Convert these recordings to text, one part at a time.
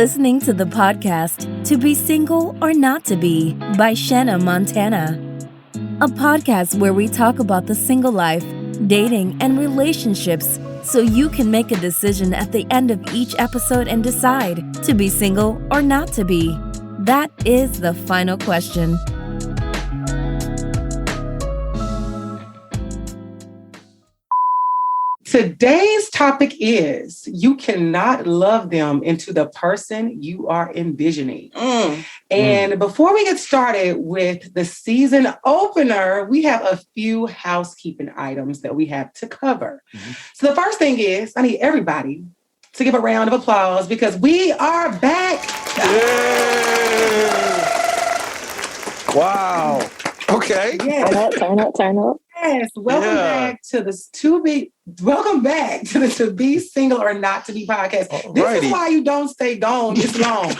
listening to the podcast To Be Single or Not to Be by Shanna Montana, a podcast where we talk about the single life, dating, and relationships so you can make a decision at the end of each episode and decide to be single or not to be. That is the final question. Today's topic is you cannot love them into the person you are envisioning. And before we get started with the season opener, we have a few housekeeping items that we have to cover. So the first thing is I need everybody to give a round of applause because we are back. Yeah. Wow. Okay. Yes. Turn up. Yes, welcome back to the To Be Single or Not to Be podcast. This is why you don't stay gone this long.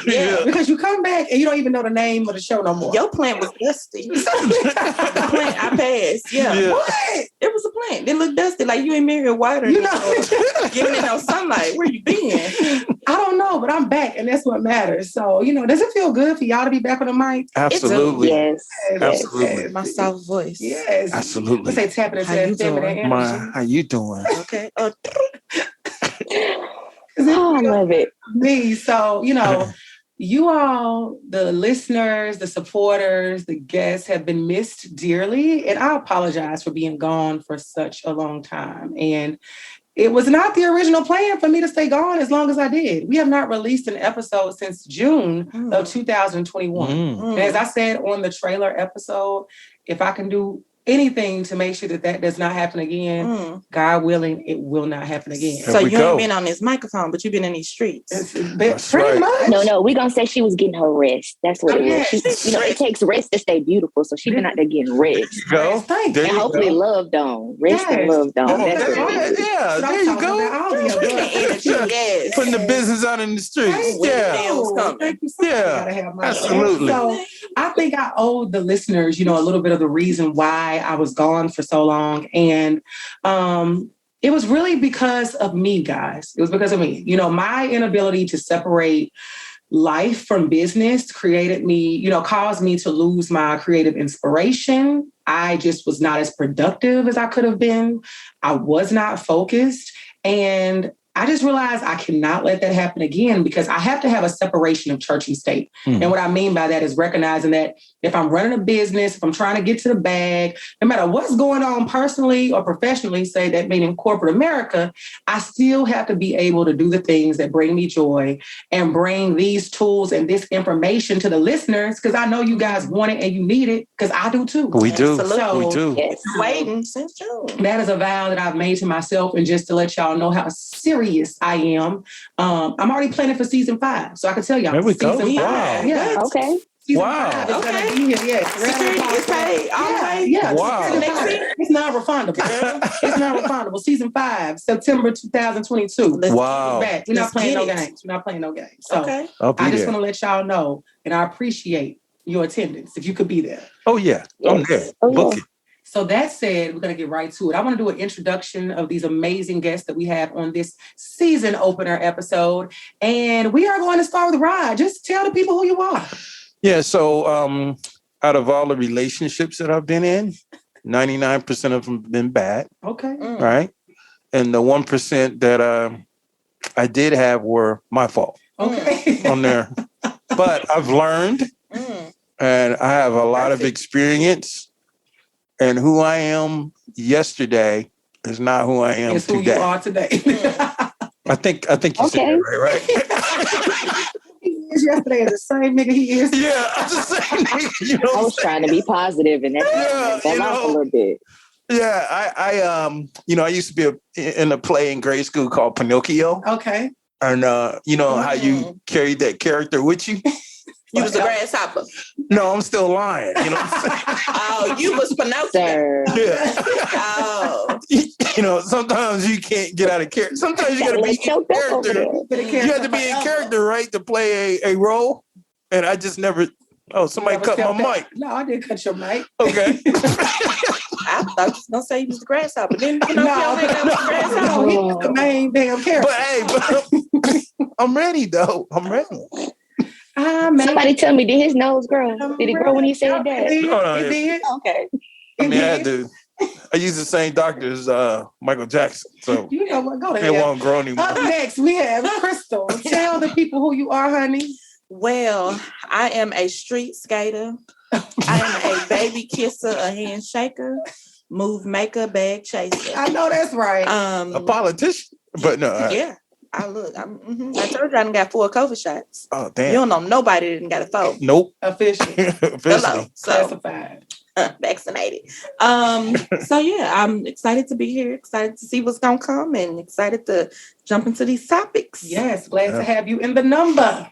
Because you come back and you don't even know the name of the show no more. Your plant was dusty. The plant I passed. Yeah. What? It was a plant. It looked dusty, like you ain't married water. You know, giving it no sunlight. Where you been? I don't know, but I'm back, and that's what matters. So, does it feel good for y'all to be back on the mic? Absolutely. Yes. Absolutely. My soft voice. Yes. Absolutely. Let's say tapping into that feminine energy. How you doing? Okay. I love it. Me. So, you all, the listeners, the supporters, the guests have been missed dearly. And I apologize for being gone for such a long time. And it was not the original plan for me to stay gone as long as I did. We have not released an episode since June of 2021. And as I said on the trailer episode, if I can do anything to make sure that does not happen again, God willing, it will not happen again. So you ain't been on this microphone, but you've been in these streets. Pretty much. No, we're going to say she was getting her rest. That's what it was. It takes rest to stay beautiful. So she's been out there getting rest. Go. And hopefully loved on. Rest and loved on. That's what it is. Yeah, there you go. Putting the business out in the streets. Thank you so much. Absolutely. So I think I owe the listeners, a little bit of the reason why I was gone for so long. And it was really because of me, guys. It was because of me. My inability to separate life from business created me, caused me to lose my creative inspiration. I just was not as productive as I could have been. I was not focused. And I just realized I cannot let that happen again because I have to have a separation of church and state. And what I mean by that is recognizing that if I'm running a business, if I'm trying to get to the bag, no matter what's going on personally or professionally, say that meaning corporate America, I still have to be able to do the things that bring me joy and bring these tools and this information to the listeners because I know you guys want it and you need it because I do too. We do. So, we do. Yes. Waiting since June. That is a vow that I've made to myself. And just to let y'all know how serious I am, I'm already planning for season 5. So I can tell y'all. There we go. Season 5. Wow. Yeah. Okay. Season Wow. 5 is going to be here. Yes. Security is paid. All right. Yeah. Wow. It's not refundable. It's not refundable. Season 5, September 2022. Wow. Back. We're not playing no games. We're not playing no games. So I just want to let y'all know, and I appreciate your attendance if you could be there. Oh, yeah. I'm there. Book it. So that said, we're going to get right to it. I want to do an introduction of these amazing guests that we have on this season opener episode. And we are going to start with Rod. Just tell the people who you are. Yeah. So out of all the relationships that I've been in, 99% of them have been bad. Okay. Right. And the 1% that I did have were my fault. Okay. On there. But I've learned and I have a lot of experience. And who I am yesterday is not who I am today. It's who you are today. I think you said that right? He is yesterday is the same nigga he is. Yeah, I'm the same nigga. I was trying to be positive and that off a little bit. Yeah, I used to be in a play in grade school called Pinocchio. Okay. And how you carried that character with you? You was a grasshopper. No, I'm still lying. You know what I'm saying? Oh, you was Pinocchio. Yeah. Sometimes you can't get out of character. Sometimes you got to be in character. You have to be in character, right, to play a role. And I just never. Oh, somebody cut my mic. No, I didn't cut your mic. Okay. I thought you was gonna say he was the grasshopper. Then Pinocchio no, he was the main damn character. But hey, I'm ready, though. I'm ready. Somebody tell me, did his nose grow? Did it grow when he said that? It did. Okay. I mean, I use the same doctor as Michael Jackson, so you know what? Go to it hell. won't grow anymore. Up next, we have Krystal. Tell the people who you are, honey. Well, I am a street skater. I am a baby kisser, a handshaker, move maker, bag chaser. I know that's right. A politician, but no. Yeah. I told you I done got 4 COVID shots. Oh, damn. You don't know nobody that didn't got a 4. Nope. Officially. Hello. So classified. Vaccinated. So yeah, I'm excited to be here, excited to see what's gonna come, and excited to jump into these topics. Yes, glad to have you in the number.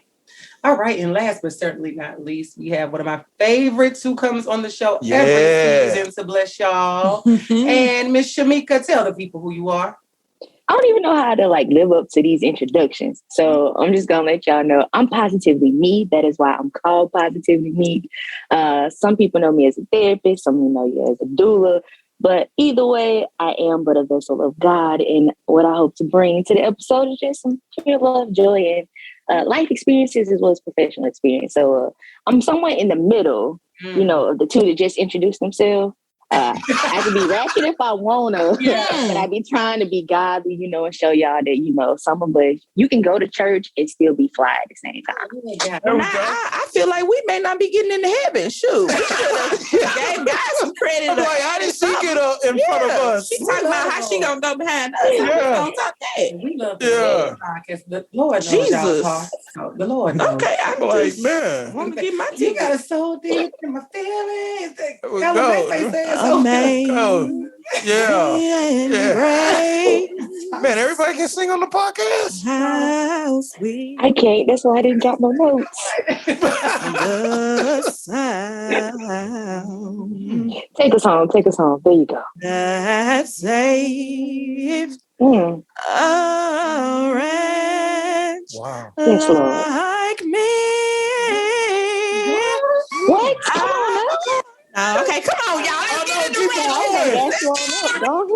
All right, and last but certainly not least, we have one of my favorites who comes on the show every season to bless y'all. And Miss Chemyeeka, tell the people who you are. I don't even know how to live up to these introductions. So I'm just going to let y'all know I'm positively me. That is why I'm called Positively Me. Some people know me as a therapist. Some people know you as a doula. But either way, I am but a vessel of God. And what I hope to bring to the episode is just some pure love, joy, and life experiences as well as professional experience. So I'm somewhere in the middle, of the two that just introduced themselves. I can be ratchet if I wanna, but I be trying to be godly, and show y'all that, some of us, you can go to church and still be fly at the same time. I feel like we may not be getting into heaven. Shoot, we should have gave God some credit. I'm like, how did she get up in front of us? She talking about how she gonna go behind us. Yeah. We gonna talk that. We love the podcast. The Lord knows Jesus. y'all the Lord knows. Okay, I'm like, man. want to get my You ticket. got us so deep in my feelings. Man, everybody can sing on the podcast. How sweet I can't. That's why I didn't drop my notes. the sound Take us home. Take us home. There you go. that saved Mm. a wretch Yes, Lord. like me. What? Come on now. Okay, come on, y'all. Let's get in the That's wrong.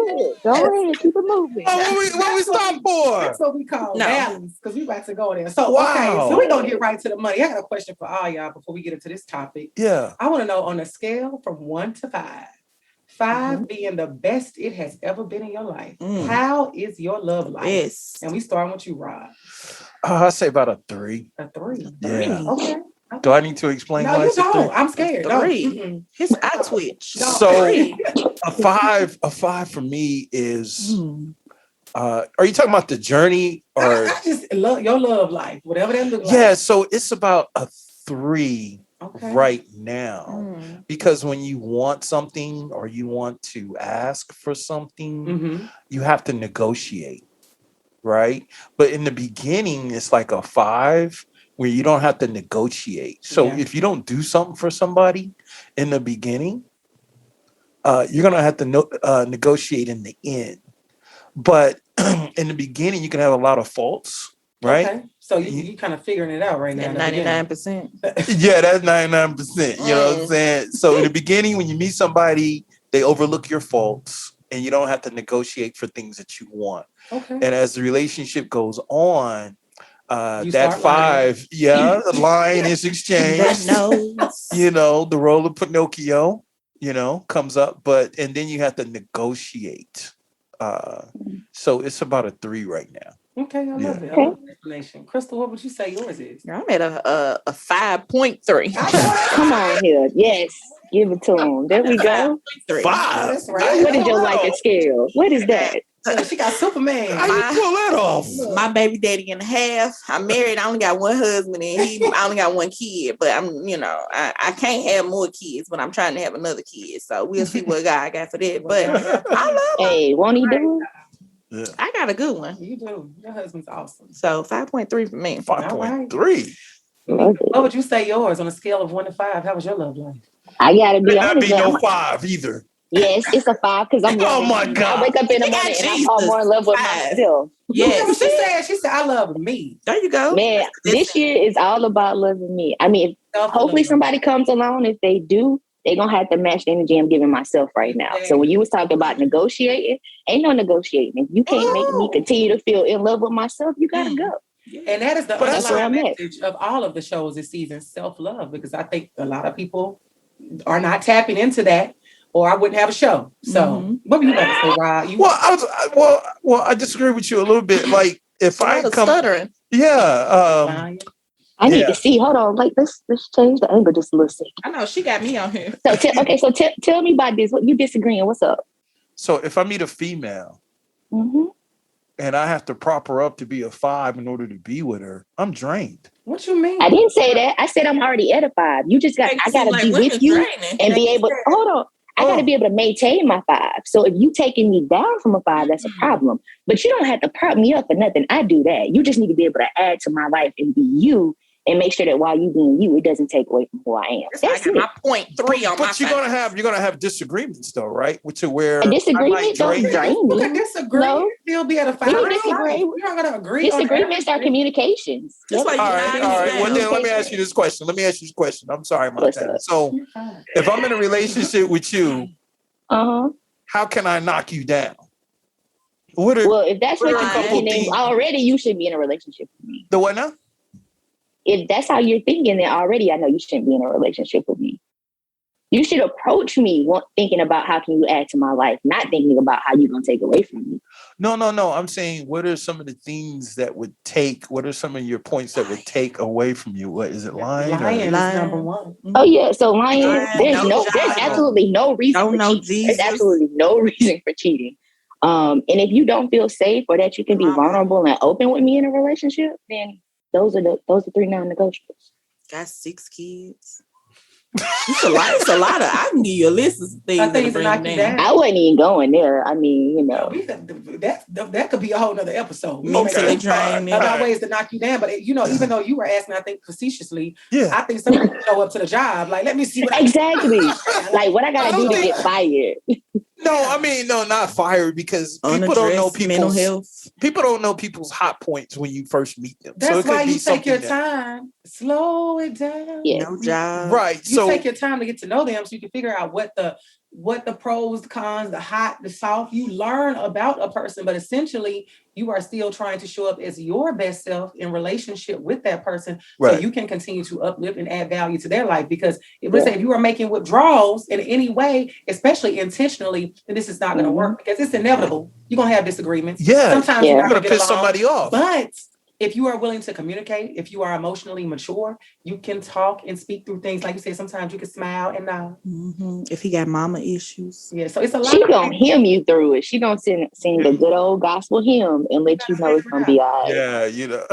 Go ahead. Keep it moving. What we stop for? That's what we call balance, because we about to go there. So, Wow. okay, so we're going to get right to the money. I got a question for all y'all before we get into this topic. Yeah. I want to know, on a scale from 1 to 5, 5 being the best it has ever been in your life, how is your love life? Yes. And we starting with you, Rod. I say about a 3. A 3. Yeah. Okay. Do I need to explain why No, you it's a 3? don't. I'm scared. 3. His eye twitch. No. So 3. a 5 for me is are you talking about the journey or I just love your love life, whatever that looks like. Yeah, so it's about a 3 Okay. right now. Because when you want something or you want to ask for something, you have to negotiate, right? But in the beginning, it's like a 5 where you don't have to negotiate. So if you don't do something for somebody in the beginning, you're going to have to negotiate in the end. But in the beginning, you can have a lot of faults, right? Okay. So you kind of figuring it out right now. 99%. Yeah, that's 99%. You know what I'm saying? So in the beginning, when you meet somebody, they overlook your faults and you don't have to negotiate for things that you want. Okay. And as the relationship goes on, that 5, lying. the line is exchanged. The role of Pinocchio, comes up, and then you have to negotiate. So it's about a 3 right now. Okay, I love it. I love the explanation. Krystal, what would you say yours is? I'm at a 5.3. Come on here. Yes. Give it to him. There we go. 5. That's right. What is your liking scale? What is that? She got Superman. How you pull that off? My baby daddy and a half. I'm married. I only got one husband, and I only got one kid. But I can't have more kids, but I'm trying to have another kid. So we'll see what God got for that. But I love him. Won't he do it? Yeah. I got a good one. You do. Your husband's awesome. So 5.3 for me. 5.3. What would you say yours on a scale of 1 to 5? How was your love life? I gotta be honest. Not be no 5 either. Yes, it's a 5 because I'm. Oh my God! I wake up in the morning and I fall more in love with myself. Yes, she said, "I love me." There you go, man. This year is all about loving me. I mean, hopefully somebody comes along. If they do, they're gonna have to match the energy I'm giving myself right now. So when you was talking about negotiating, ain't no negotiating. If you can't make me continue to feel in love with myself, you gotta go. And that is the That's where underlying I'm at. message of all of the shows this season, self-love, because I think a lot of people are not tapping into that, or I wouldn't have a show. So what were you about to say, Rod? I disagree with you a little bit. Like if I come stuttering. I need to see. Hold on. Like let's change the angle just a little second. I know she got me on here. So tell me about this. What you disagreeing? What's up? So if I meet a female and I have to prop her up to be a 5 in order to be with her, I'm drained. What you mean? I didn't say that. I said I'm already at a 5. You just got. I gotta be with you and be able. Hold on. I got to be able to maintain my 5. So if you taking me down from a 5, that's a problem. But you don't have to prop me up for nothing. I do that. You just need to be able to add to my life and be you, and make sure that while you being you, it doesn't take away from who I am. That's my 0.3 on my. But you're gonna have disagreements though, right? Which are where a disagreement don't drain me. You can disagree. No. Still be at a 5. We disagree. You're not gonna agree. Disagreements are communications. All right. Well, then let me ask you this question. I'm sorry, Montana. So, if I'm in a relationship with you, how can I knock you down? Well, if that's what you're thinking, then already you should be in a relationship with me. The what now? If that's how you're thinking, then already I know you shouldn't be in a relationship with me. You should approach me thinking about how can you add to my life, not thinking about how you're going to take away from me. No. I'm saying, what are some of the things that would take, what are some of your points that would take away from you? What is it, lying? Lying is number one. Oh, yeah. So lying, there's absolutely no reason for cheating. There's absolutely no reason for cheating. And if you don't feel safe or that you can be vulnerable and open with me in a relationship, then those are 3 non-negotiables. Got 6 kids. It's a lot of. I can give you a list of things that bring you down. I wasn't even going there. I mean, that could be a whole nother episode. Mentally draining. About ways to knock you down, but even though you were asking, I think facetiously, I think some people show up to the job like, let me see what exactly. Like what I gotta do to get fired. No, not fired because people don't know people's mental health. People don't know people's hot points when you first meet them. That's why you take your time, slow it down. Yeah. No job, right? You take your time to get to know them, so you can figure out what the pros, the cons, the hot, the soft. You learn about a person, but essentially you are still trying to show up as your best self in relationship with that person, so you can continue to uplift and add value to their life. Because if you are making withdrawals in any way, especially intentionally, then this is not going to work because it's inevitable. You're going to have disagreements. Yeah, sometimes you're going to piss somebody off. But if you are willing to communicate, if you are emotionally mature, you can talk and speak through things. Like you said, sometimes you can smile and nod. If he got mama issues. Yeah, so it's a lot. She gonna hymn you through it. She gonna sing the good old gospel hymn and let you know it's gonna be all right. Yeah,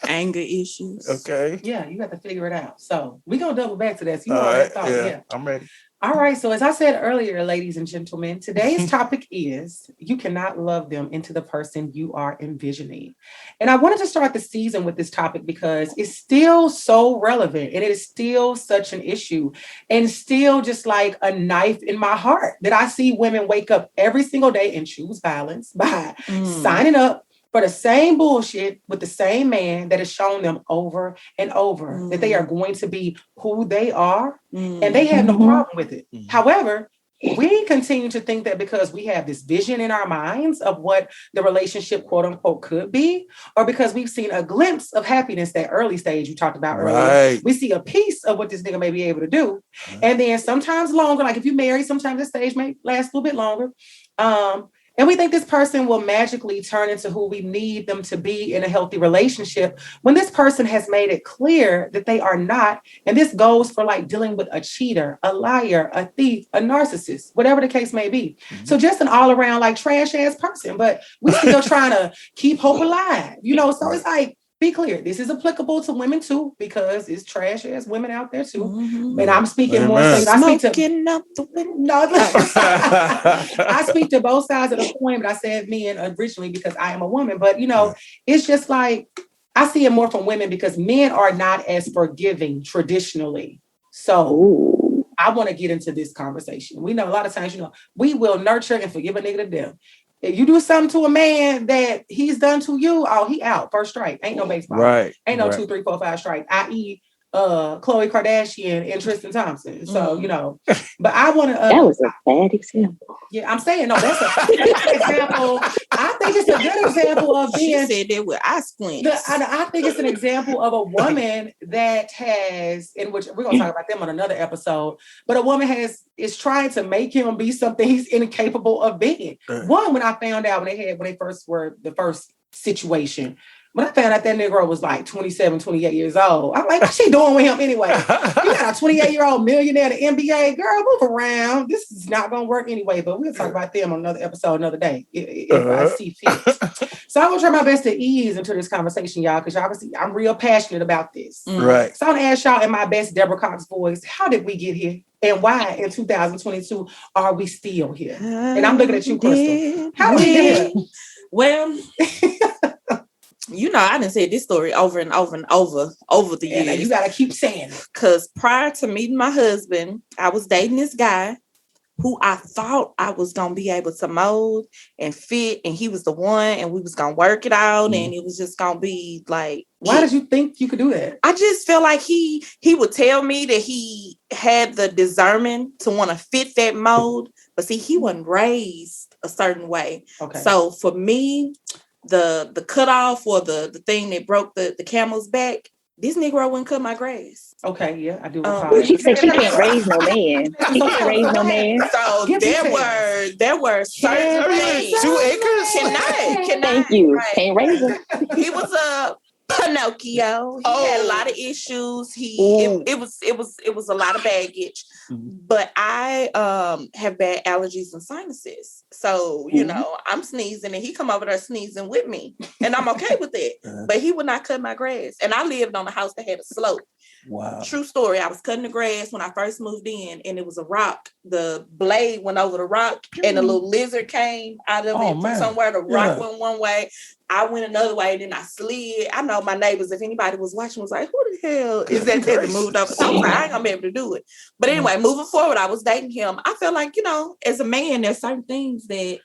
anger issues. Okay. Yeah, you got to figure it out. So we're going to double back to that. So yeah, I'm ready. All right. So as I said earlier, ladies and gentlemen, today's topic is you cannot love them into the person you are envisioning. And I wanted to start the season with this topic because it's still so relevant and it is still such an issue and still just like a knife in my heart that I see women wake up every single day and choose violence by signing up for the same bullshit with the same man that has shown them over and over that they are going to be who they are and they have no problem with it. However, we continue to think that because we have this vision in our minds of what the relationship, quote unquote, could be, or because we've seen a glimpse of happiness, that early stage you talked about earlier, we see a piece of what this nigga may be able to do. And then sometimes longer, like if you marry, sometimes this stage may last a little bit longer. And we think this person will magically turn into who we need them to be in a healthy relationship when this person has made it clear that they are not. And this goes for like dealing with a cheater, a liar, a thief, a narcissist, whatever the case may be. So just an all around like trash ass person, but we still trying to keep hope alive, so it's like, be clear, this is applicable to women too, because it's trash ass women out there too. And I'm speaking more so. I speak to both sides of the coin, but I said men originally because I am a woman. But it's just like I see it more from women because men are not as forgiving traditionally. So I want to get into this conversation. We know a lot of times, we will nurture and forgive a nigga to death. If you do something to a man that he's done to you, he out first strike. Ain't no baseball. Right. Ain't no 2, 3, 4, 5 strike. I.e., Khloe Kardashian and Tristan Thompson. So, you know, but I want to. That was a bad example. Yeah, I'm saying, no, that's a bad example. I think it's a good example of being. She said that with eye squints. I think it's an example of a woman that has, in which we're going to talk about them on another episode, but a woman is trying to make him be something he's incapable of being. One, when I found out when they first were the first situation, when I found out that Negro was like 27, 28 years old, I'm like, what's she doing with him anyway? You got a 28-year-old millionaire, the NBA, girl, move around. This is not going to work anyway, but we'll talk about them on another episode another day if I see fit. So I will try my best to ease into this conversation, y'all, because y'all can see I'm real passionate about this. Right. So I'm going to ask y'all in my best Deborah Cox voice, how did we get here? And why in 2022 are we still here? And I'm looking at you, Krystal. How did we get here? Well... You know, I done said this story over and over and over the years. You gotta keep saying it. Because prior to meeting my husband, I was dating this guy who I thought I was gonna be able to mold and fit, and he was the one, and we was gonna work it out, and it was just gonna be like. Why did you think you could do that? I just felt like he would tell me that he had the discernment to want to fit that mold, but see, he wasn't raised a certain way. Okay. So for me, the cutoff or the thing that broke the camel's back, this Negro wouldn't cut my grass. Okay, yeah, I do. Well, she said she can't raise no man. She can't raise no man. So there were certain things. 2 acres? Cannot. Thank you. Right. Can't raise him. He was a Pinocchio. He had a lot of issues. It was a lot of baggage. But I have bad allergies and sinuses. So, you know, I'm sneezing and he come over there sneezing with me. And I'm okay with it. But he would not cut my grass. And I lived on a house that had a slope. Wow. True story. I was cutting the grass when I first moved in, and it was a rock. The blade went over the rock, and a little lizard came out of it from somewhere. The rock went one way. I went another way, and then I slid. I know my neighbors, if anybody was watching, was like, who the hell is that moved over? So I was like, I ain't gonna be able to do it. But anyway, moving forward, I was dating him. I felt like, you know, as a man, there's certain things that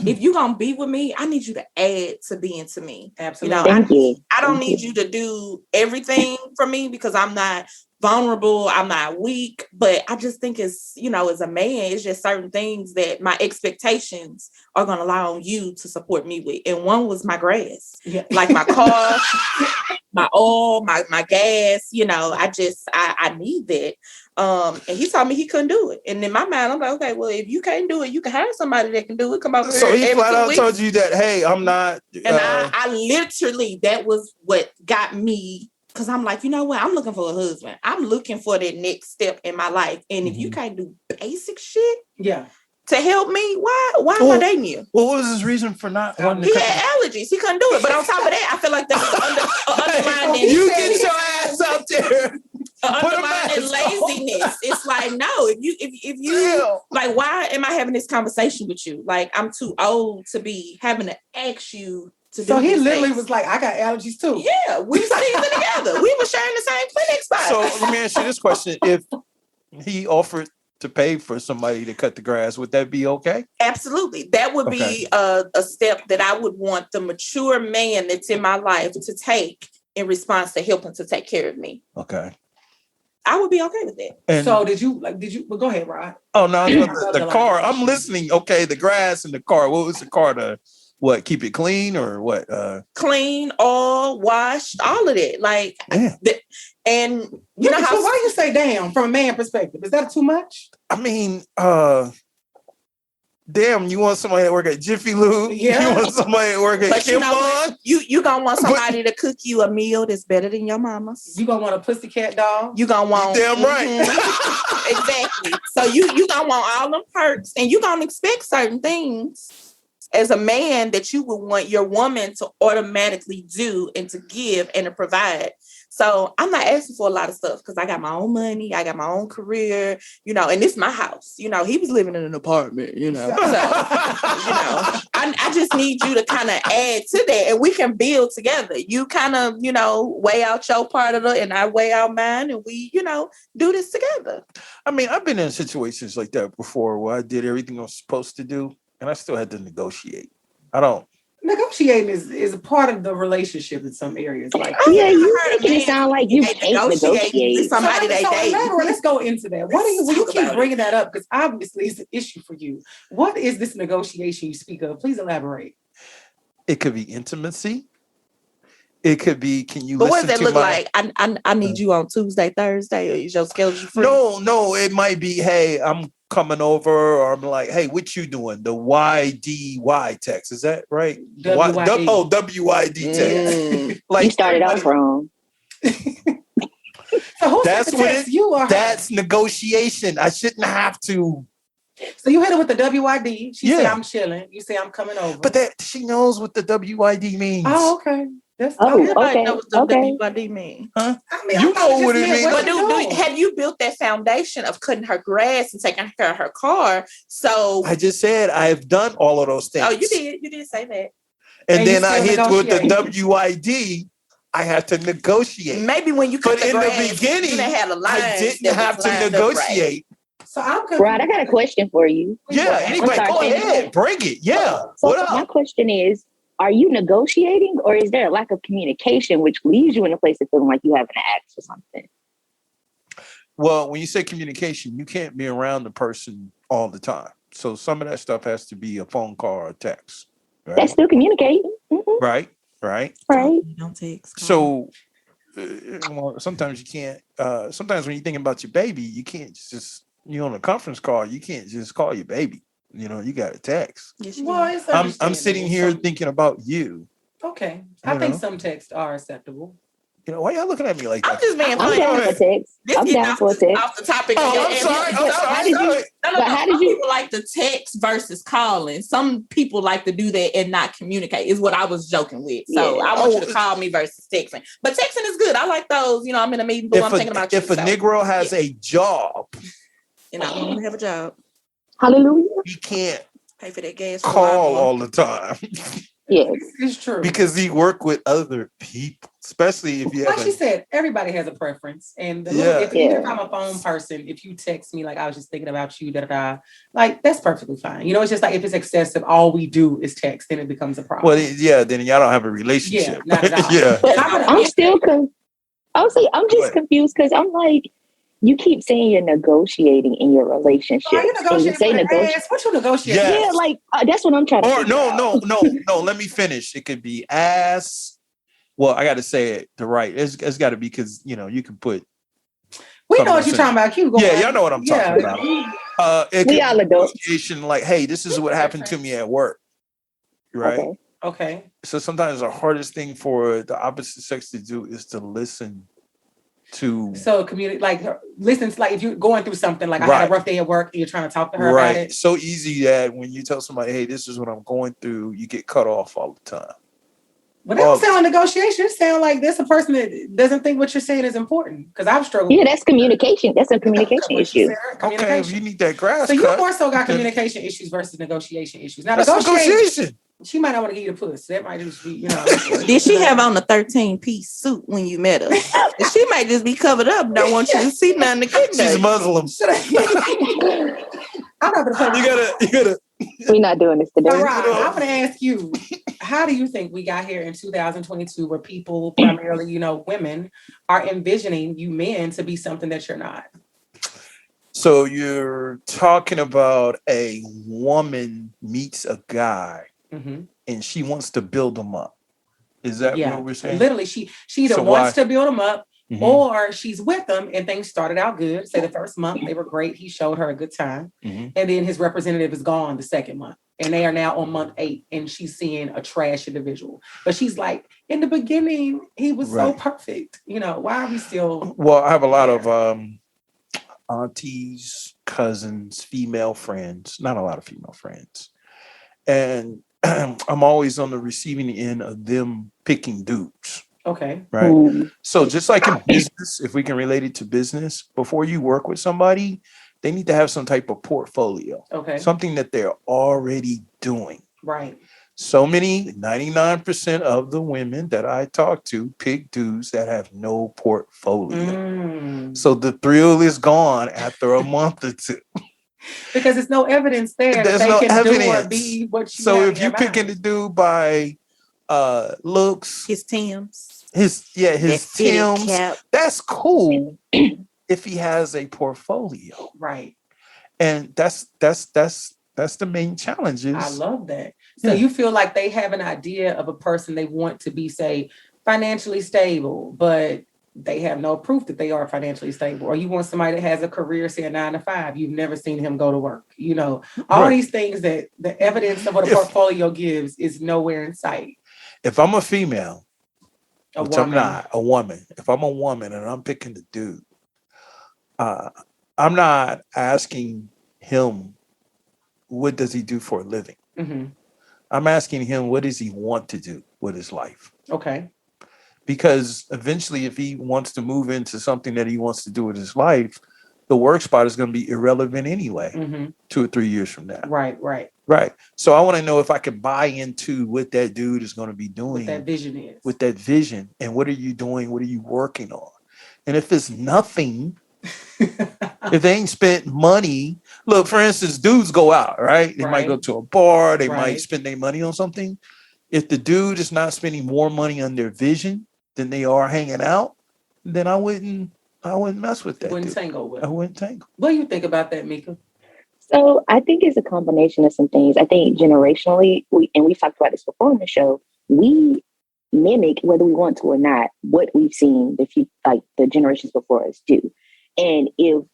if you're gonna be with me, I need you to add to being to me. Absolutely. You know, I don't need you to do everything for me because I'm not vulnerable, I'm not weak, but I just think it's, you know, as a man, it's just certain things that my expectations are going to allow you to support me with. And one was my grass, like my car, my oil, my gas, you know, I need that. And he told me he couldn't do it. And in my mind, I'm like, okay, well, if you can't do it, you can hire somebody that can do it. Come over so here. He flat out told you that, hey, I'm not. And I literally, that was what got me. Because I'm like, you know what? I'm looking for a husband. I'm looking for that next step in my life. And if you can't do basic shit to help me, why am I dating you? Well, what was his reason for not wanting to? He had allergies. He couldn't do it. But on top of that, I feel like there was underlying. You get your ass out there. Underlying laziness. It's like, no, if you like, why am I having this conversation with you? Like, I'm too old to be having to ask you. So he literally was like, I got allergies too. Yeah, we sneezing together. We were sharing the same clinic spot. So let me ask you this question. If he offered to pay for somebody to cut the grass, would that be okay? Absolutely. That would be a step that I would want the mature man that's in my life to take in response to helping to take care of me. Okay. I would be okay with that. And so did you, well, go ahead, Rod. Oh, no, the car. I'm listening. Okay, the grass and the car. What was the car to... What, keep it clean or what? Clean, all washed, all of that. Like, and you know how... So why you say damn from a man perspective? Is that too much? I mean, damn, you want somebody to work at Jiffy Lube? Yeah. You want somebody to work at Chemyeeka? You gonna want somebody to cook you a meal that's better than your mama's. You gonna want a pussycat dog? You gonna want... Damn right. Exactly. So you gonna want all them perks, and you gonna expect certain things as a man that you would want your woman to automatically do and to give and to provide. So I'm not asking for a lot of stuff because I got my own money, I got my own career, you know, and it's my house. You know, he was living in an apartment, you know. So, you know, I just need you to kind of add to that and we can build together. You kind of, you know, weigh out your part of it and I weigh out mine and we, you know, do this together. I mean, I've been in situations like that before where I did everything I was supposed to do. And I still had to negotiate. negotiating is a part of the relationship in some areas. Like, yeah, you making it sound like you can't negotiate with somebody they date. Let's go into that. What do you keep bringing that up? Because obviously it's an issue for you. What is this negotiation you speak of? Please elaborate. It could be intimacy. It could be, can you but listen what does that look my... like? I need you on Tuesday, Thursday, or is your schedule free? No, it might be, hey, I'm coming over, or I'm like, hey, what you doing? The YDY text, is that right? WYD. WYD text. Like, you started off wrong. So who's that's what it, you are. That's negotiation. I shouldn't have to. So you hit her with the WYD. She say I'm chilling. You say I'm coming over. But that she knows what the WYD means. Oh, okay. That's okay. Know what the WYD mean. Huh? I mean, you know what it means. But have you built that foundation of cutting her grass and taking care of her car? So I just said I've done all of those things. Oh, you did. You did say that. And then I hit with the WYD. I had to negotiate. Maybe when you cut the grass, in the beginning, I didn't have to negotiate. So I'm Rod, I got a question for you. Yeah, anybody, go ahead, bring it. Yeah. So my question is, are you negotiating, or is there a lack of communication which leaves you in a place of feeling like you have an axe or something? Well, when you say communication, you can't be around the person all the time. So some of that stuff has to be a phone call or a text. Right? That's still communicating. Mm-hmm. Right. You don't text. So well, sometimes you can't. Sometimes when you're thinking about your baby, you can't just, you're on a conference call, you can't just call your baby. You know, you got to text. Yes, well, I'm sitting here thinking about you. Okay. I think some texts are acceptable. You know, why y'all looking at me like that? I'm just being funny. I'm down for a text. Off the topic. Oh, I'm sorry. How did you people like to text versus calling? Some people like to do that and not communicate, is what I was joking with. So I want you to call me versus texting. But texting is good. I like those. You know, I'm in a meeting, but I'm thinking about you. If a Negro has a job, and I want to have a job. Hallelujah. He can't pay for that gas. Call all the time. Yes, it's true. Because he work with other people, especially if you have. Like she said, everybody has a preference, and if I'm a phone person, if you text me like I was just thinking about you, like that's perfectly fine. You know, it's just like if it's excessive, all we do is text, then it becomes a problem. Well, then y'all don't have a relationship. Yeah, not at all. Yeah. But I'm still. I'm just confused because I'm like, you keep saying you're negotiating in your relationship. Are you negotiating? What you negotiating? Yes. Yeah, like that's what I'm trying to. Or no. Let me finish. It could be ass. Well, I got to say it the right. It's got to be because you can put. We know what you're talking about. Y'all know what I'm talking about. We all adults. Negotiation, like, hey, this is what happened to me at work. Right. Okay. So sometimes the hardest thing for the opposite sex to do is to listen. Community, like listen, like if you're going through something, like I had a rough day at work and you're trying to talk to her about it. So easy that when you tell somebody, hey, this is what I'm going through, you get cut off all the time. But that don't sound like negotiation. It sounds like there's a person that doesn't think what you're saying is important. Because I've struggled. Yeah, that's communication. That's a communication issue. Okay, if you need that grass. So you more so got communication issues versus negotiation issues. Now, that's negotiation. She might not want to give you the puss. That might just be, Did she have on a 13-piece suit when you met her? She might just be covered up. Don't want you to see nothing to kick. She's Muslim. I'm not gonna play. You gotta. We're not doing this today. Right. I'm gonna ask you, how do you think we got here in 2022 where people, primarily, women, are envisioning you men to be something that you're not? So you're talking about a woman meets a guy. Mm-hmm. And she wants to build them up. Is that what we're saying? Literally, she either wants to build them up, or she's with them and things started out good. Say the first month they were great. He showed her a good time. And then his representative is gone the second month. And they are now on month 8 and she's seeing a trash individual. But she's like, in the beginning, he was so perfect. Why are we still... Well, I have a lot of aunties, cousins, female friends, not a lot of female friends. And I'm always on the receiving end of them picking dudes. Okay. Right. So just like in business, if we can relate it to business, before you work with somebody, they need to have some type of portfolio. Okay. Something that they're already doing. Right. So 99% of the women that I talk to pick dudes that have no portfolio. So the thrill is gone after a month or two. Because there's no evidence there There's that they no can evidence. do or be what you So have if in you're your picking mind. the dude by looks, His Timbs. his That fitted Timbs, cap. that's cool if he has a portfolio. Right. And that's the main challenge. I love that. So you feel like they have an idea of a person they want to be, say, financially stable, but they have no proof that they are financially stable. Or you want somebody that has a career, say a 9 to 5. You've never seen him go to work. You know, all these things that the evidence of what a portfolio gives is nowhere in sight. If I'm a female, which woman. I'm not, a woman, if I'm a woman and I'm picking the dude, I'm not asking him, what does he do for a living? Mm-hmm. I'm asking him, what does he want to do with his life? Okay. Because eventually, if he wants to move into something that he wants to do with his life, the work spot is going to be irrelevant anyway, 2 or 3 years from now. Right. So I want to know if I can buy into what that dude is going to be doing. What that vision is. With that vision. And what are you doing? What are you working on? And if it's nothing, if they ain't spent money, look, for instance, dudes go out, right? They might go to a bar. They might spend their money on something. If the dude is not spending more money on their vision than they are hanging out, then I wouldn't mess with that. Wouldn't tangle with. I wouldn't tangle. What do you think about that, Mika? So I think it's a combination of some things. I think generationally, we've talked about this before on the show, we mimic, whether we want to or not, what we've seen the generations before us do. And if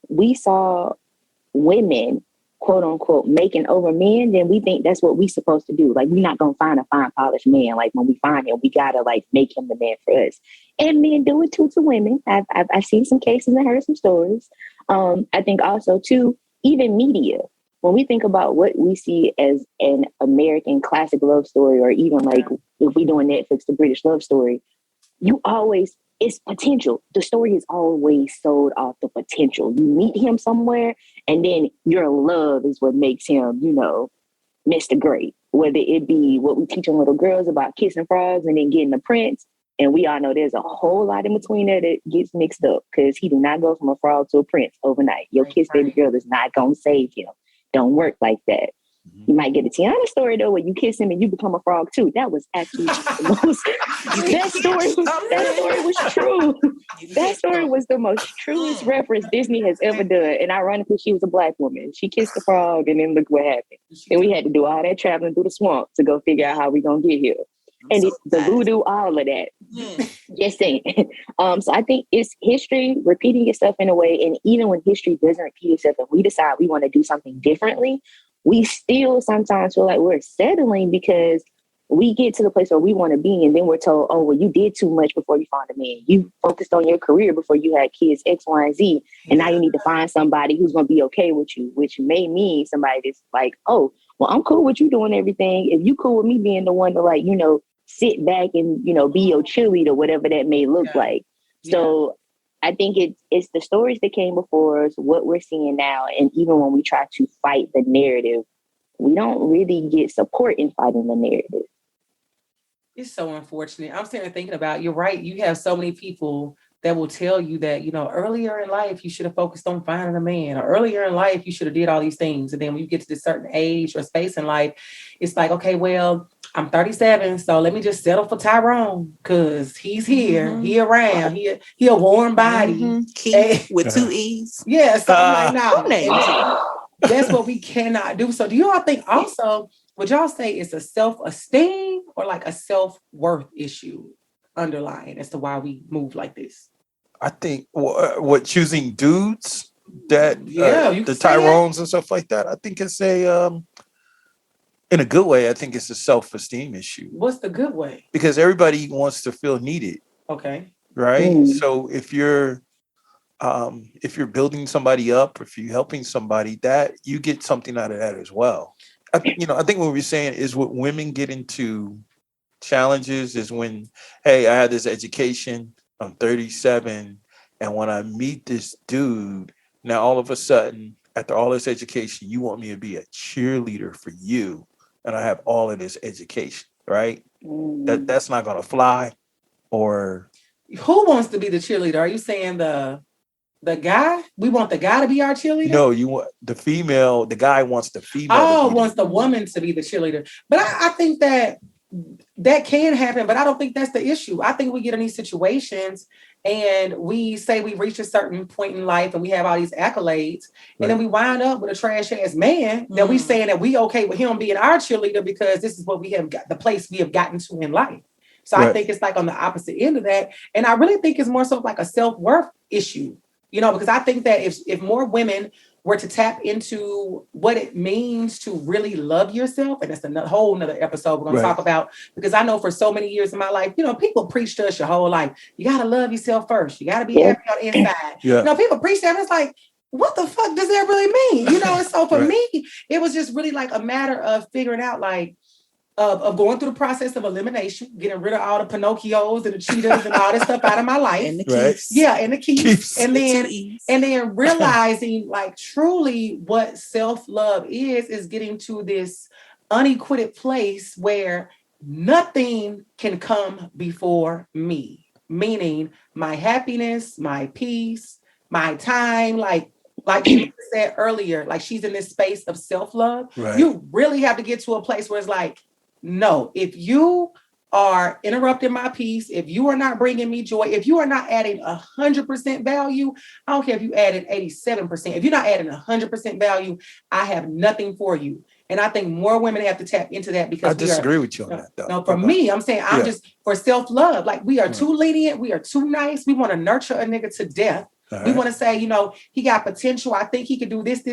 we saw women, quote unquote, making over men, then we think that's what we're supposed to do. Like, we're not going to find a fine, polished man. Like, when we find him, we got to make him the man for us. And men do it too to women. I've seen some cases and heard some stories. I think also too, even media, when we think about what we see as an American classic love story, or even if we do on Netflix, the British love story, it's potential. The story is always sold off the potential. You meet him somewhere, and then your love is what makes him, Mr. Great. Whether it be what we teach on little girls about kissing frogs and then getting a prince. And we all know there's a whole lot in between there that gets mixed up, because he do not go from a frog to a prince overnight. Your kiss baby girl is not going to save him. Don't work like that. You might get a Tiana story, though, where you kiss him and you become a frog, too. That was actually the most... that story was true. That story was the most truest reference Disney has ever done. And ironically, she was a Black woman. She kissed the frog, and then look what happened. And we had to do all that traveling through the swamp to go figure out how we going to get here. And the voodoo, all of that. Just saying. So I think it's history repeating itself in a way. And even when history doesn't repeat itself and we decide we want to do something differently, we still sometimes feel like we're settling, because we get to the place where we want to be, and then we're told, oh, well, you did too much before you found a man. You focused on your career before you had kids, X, Y, and Z. And now you need to find somebody who's going to be okay with you, which may mean somebody that's like, oh, well, I'm cool with you doing everything. If you cool with me being the one to sit back and, be your cheerleader, whatever that may look like. So I think it's the stories that came before us, what we're seeing now. And even when we try to fight the narrative, we don't really get support in fighting the narrative. It's so unfortunate. I'm sitting there thinking about, you're right. You have so many people that will tell you that, earlier in life, you should have focused on finding a man, or earlier in life, you should have did all these things. And then when you get to this certain age or space in life, it's like, okay, well, I'm 37, so let me just settle for Tyrone, because he's here, he around, he a warm body. Keith with 2 E's. Yeah, so I'm like, no. That's what we cannot do. So do you all think also, would y'all say it's a self-esteem or like a self-worth issue underlying as to why we move like this? I think what choosing dudes that the Tyrones and stuff like that, I think it's in a good way, I think it's a self-esteem issue. What's the good way? Because everybody wants to feel needed. Okay. Right? So if you're building somebody up, if you're helping somebody, that you get something out of that as well. I think what we're saying is, what women get into challenges is when, hey, I had this education, I'm 37, and when I meet this dude, now all of a sudden, after all this education, you want me to be a cheerleader for you, and I have all of this education, right? That's not gonna fly. Or who wants to be the cheerleader? Are you saying the The guy? We want the guy to be our cheerleader? No, you want the guy wants the female. Oh, wants the woman to be the cheerleader. But I think that can happen, but I don't think that's the issue. I think we get in these situations and we say we reach a certain point in life and we have all these accolades, and then we wind up with a trash ass man that we saying that we okay with him being our cheerleader because this is what we have got, the place we have gotten to in life. So I think it's like on the opposite end of that. And I really think it's more so like a self-worth issue, because I think that if more women were to tap into what it means to really love yourself, and that's a whole nother episode we're going to talk about, because I know for so many years in my life, people preach to us your whole life. You got to love yourself first. You got to be happy on the inside. People preach that, and it's like, what the fuck does that really mean? And so for me, it was just really like a matter of figuring out of going through the process of elimination, getting rid of all the Pinocchios and the cheetahs and all this stuff out of my life. And the keeps. Yeah, and the keeps. And then realizing like truly what self-love is getting to this unequated place where nothing can come before me. Meaning my happiness, my peace, my time, like you said earlier, like she's in this space of self-love. Right. You really have to get to a place where it's like, no, if you are interrupting my peace, if you are not bringing me joy, if you are not adding 100% value, I don't care if you added 87%. If you're not adding 100% value, I have nothing for you. And I think more women have to tap into that because I disagree with you on that, though. No, for me, I'm saying I'm just for self-love. Like we are too lenient. We are too nice. We want to nurture a nigga to death. We want to say, he got potential. I think he could do this.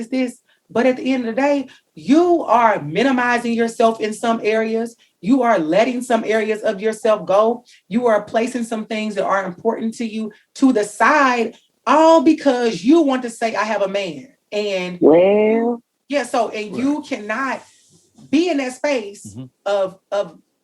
But at the end of the day, you are minimizing yourself in some areas. You are letting some areas of yourself go. You are placing some things that are important to you to the side, all because you want to say, I have a man. And you cannot be in that space of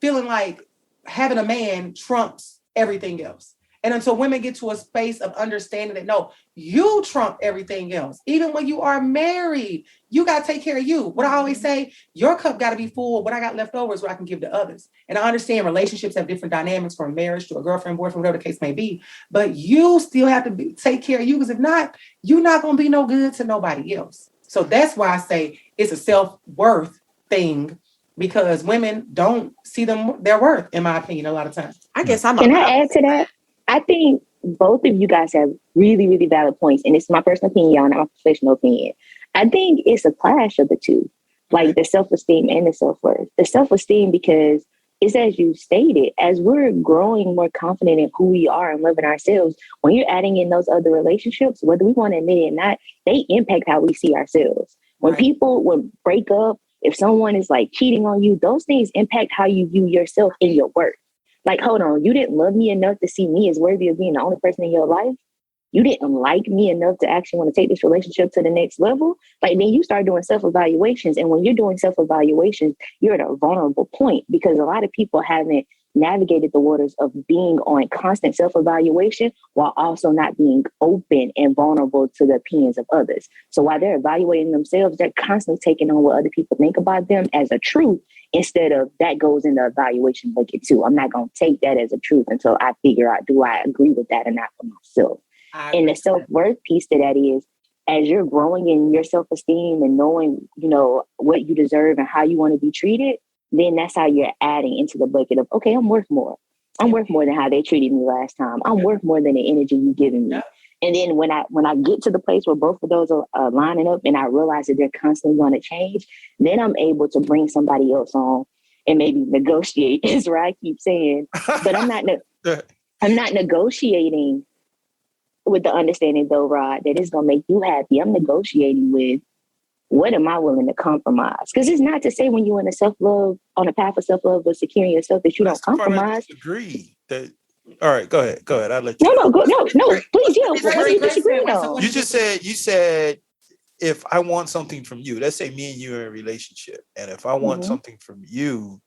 feeling like having a man trumps everything else. And until women get to a space of understanding that, no, you trump everything else. Even when you are married, you got to take care of you. What I always say, your cup got to be full. What I got left over is what I can give to others. And I understand relationships have different dynamics from marriage to a girlfriend, boyfriend, whatever the case may be. But you still have to take care of you, because if not, you're not going to be no good to nobody else. So that's why I say it's a self-worth thing, because women don't see their worth, in my opinion, a lot of times. I guess Can I add to that? I think both of you guys have really, really valid points. And it's my personal opinion, y'all, not my professional opinion. I think it's a clash of the two, like the self-esteem and the self-worth. The self-esteem, because it's as you stated, as we're growing more confident in who we are and loving ourselves, when you're adding in those other relationships, whether we want to admit it or not, they impact how we see ourselves. When people would break up, if someone is like cheating on you, those things impact how you view yourself and your worth. Like, hold on, you didn't love me enough to see me as worthy of being the only person in your life? You didn't like me enough to actually want to take this relationship to the next level? Like, then you start doing self-evaluations. And when you're doing self-evaluations, you're at a vulnerable point, because a lot of people haven't navigated the waters of being on constant self-evaluation while also not being open and vulnerable to the opinions of others. So while they're evaluating themselves, they're constantly taking on what other people think about them as a truth, instead of that goes in the evaluation bucket too. I'm not going to take that as a truth until I figure out, do I agree with that or not for myself? And the self-worth piece to that is, as you're growing in your self-esteem and knowing, what you deserve and how you want to be treated, then that's how you're adding into the bucket of, okay, I'm worth more. I'm worth more than how they treated me last time. I'm worth more than the energy you're giving me. And then when I get to the place where both of those are lining up and I realize that they're constantly going to change, then I'm able to bring somebody else on and maybe negotiate, is what I keep saying. But I'm not negotiating with the understanding, though, Rod, that it's going to make you happy. I'm negotiating with, what am I willing to compromise? Because it's not to say when you're in a self-love, on a path of self-love or securing yourself, that you don't compromise. Agree that. All right, go ahead. I'll let you. No, please, yeah. What are you disagreeing on? You said, if I want something from you, let's say me and you are in a relationship, and if I want something from you,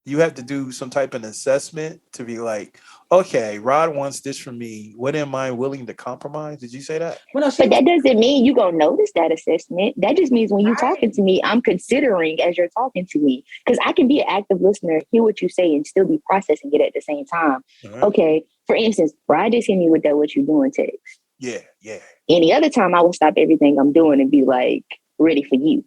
you have to do some type of assessment to be like, okay, Rod wants this from me. What am I willing to compromise? Did you say that? Well, no, but that doesn't mean you're going to notice that assessment. That just means when you're talking to me, I'm considering as you're talking to me. Because I can be an active listener, hear what you say, and still be processing it at the same time. Right. Okay, for instance, Rod just hit me with that "what you doing" text. Yeah. Any other time I would stop everything I'm doing and be like, ready for you.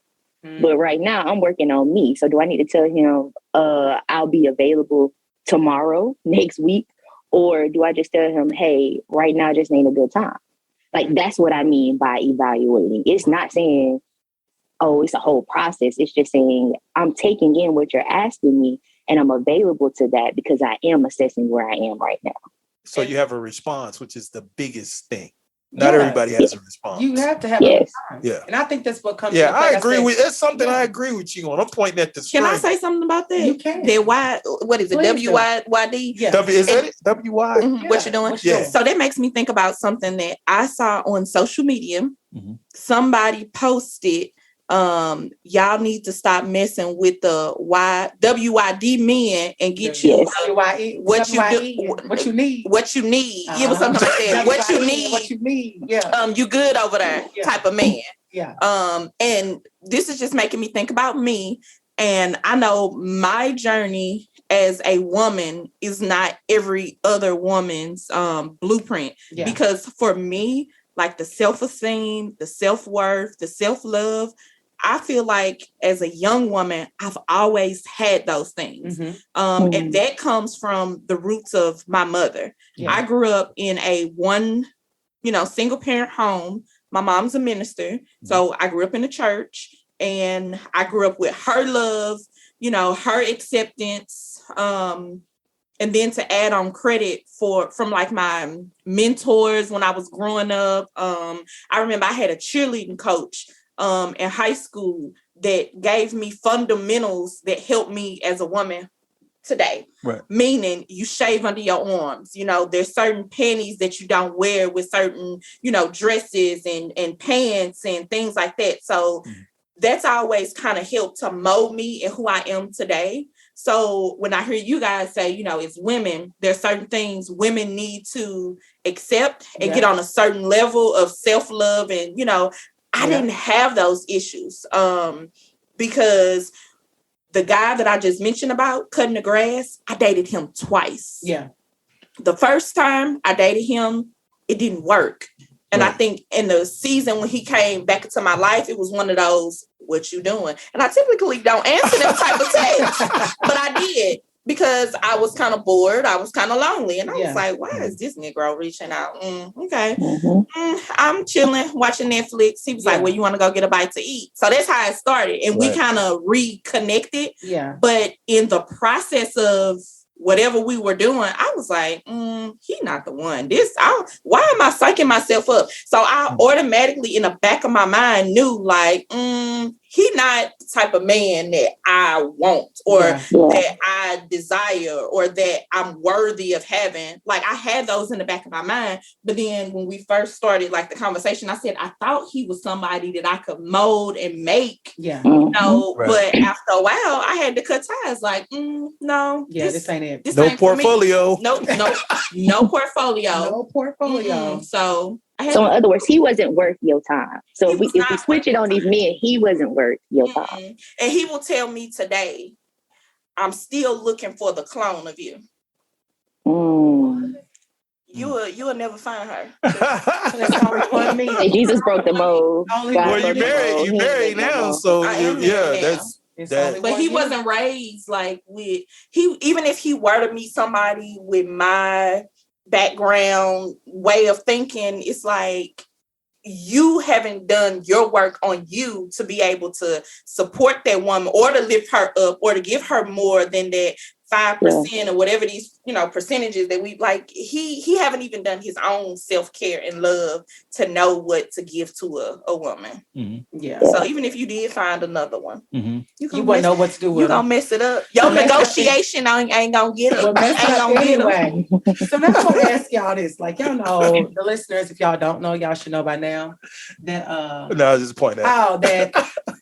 But right now I'm working on me. So do I need to tell him I'll be available tomorrow, next week? Or do I just tell him, hey, right now just ain't a good time? Like, that's what I mean by evaluating. It's not saying, oh, it's a whole process. It's just saying I'm taking in what you're asking me and I'm available to that because I am assessing where I am right now. So you have a response, which is the biggest thing. Not everybody has a response. You have to have a response. Yeah. And I think that's what comes. Yeah, I agree with. That's something I agree with you on. I'm pointing at the screen. Can I say something about that? You can. What is it? WYD? Yeah. Is that it? WY? Mm-hmm. What you doing? Yeah. So that makes me think about something that I saw on social media. Somebody posted, y'all need to stop messing with the WYD men and get you what you need. It was something like that. What you need. Yeah. You good over there type of man. Yeah. And this is just making me think about me. And I know my journey as a woman is not every other woman's blueprint. Yeah. Because for me, like the self-esteem, the self-worth, the self-love, I feel like as a young woman, I've always had those things. And that comes from the roots of my mother. Yeah. I grew up in a single parent home. My mom's a minister. So I grew up in a church and I grew up with her love, her acceptance. And then to add on credit from like my mentors when I was growing up. I remember I had a cheerleading coach in high school that gave me fundamentals that helped me as a woman today. Right. Meaning you shave under your arms. There's certain panties that you don't wear with certain, dresses and pants and things like that. So that's always kind of helped to mold me and who I am today. So when I hear you guys say, as women, there's certain things women need to accept and get on a certain level of self-love. And, I didn't have those issues because the guy that I just mentioned about cutting the grass, I dated him twice. Yeah. The first time I dated him, it didn't work. And I think in the season when he came back into my life, it was one of those, what you doing? And I typically don't answer them type of texts, but I did because I was kind of bored. I was kind of lonely. And I was like, why is this Negro reaching out? Okay. I'm chilling, watching Netflix. He was like, well, you want to go get a bite to eat? So that's how it started. And we kind of reconnected. Yeah. But in the process of whatever we were doing, I was like, he not the one. Why am I psyching myself up? So I automatically in the back of my mind knew like, he not the type of man that I want or that I desire or that I'm worthy of having. Like I had those in the back of my mind. But then when we first started like the conversation, I said, I thought he was somebody that I could mold and make, but after a while I had to cut ties like, no. Yeah, this ain't it. This no ain't portfolio. No portfolio. No portfolio. So in other words, he wasn't worth your time. So if we switch it on these men, he wasn't worth your time. And he will tell me today, I'm still looking for the clone of you. You will never find her. That's all fun me. And Jesus broke the mold. Well, you married now, so that's. But he wasn't raised like with even if he were to meet somebody with my background way of thinking, it's like you haven't done your work on you to be able to support that woman or to lift her up or to give her more than that 5% or whatever these percentages that we like. He haven't even done his own self-care and love to know what to give to a woman. Yeah. So even if you did find another one, you wouldn't know what to do with you gonna mess it up. Your negotiation ain't gonna get it. Anyway. So now I want to ask y'all this. Like y'all know, the listeners, if y'all don't know, y'all should know by now that no, I was just pointing out that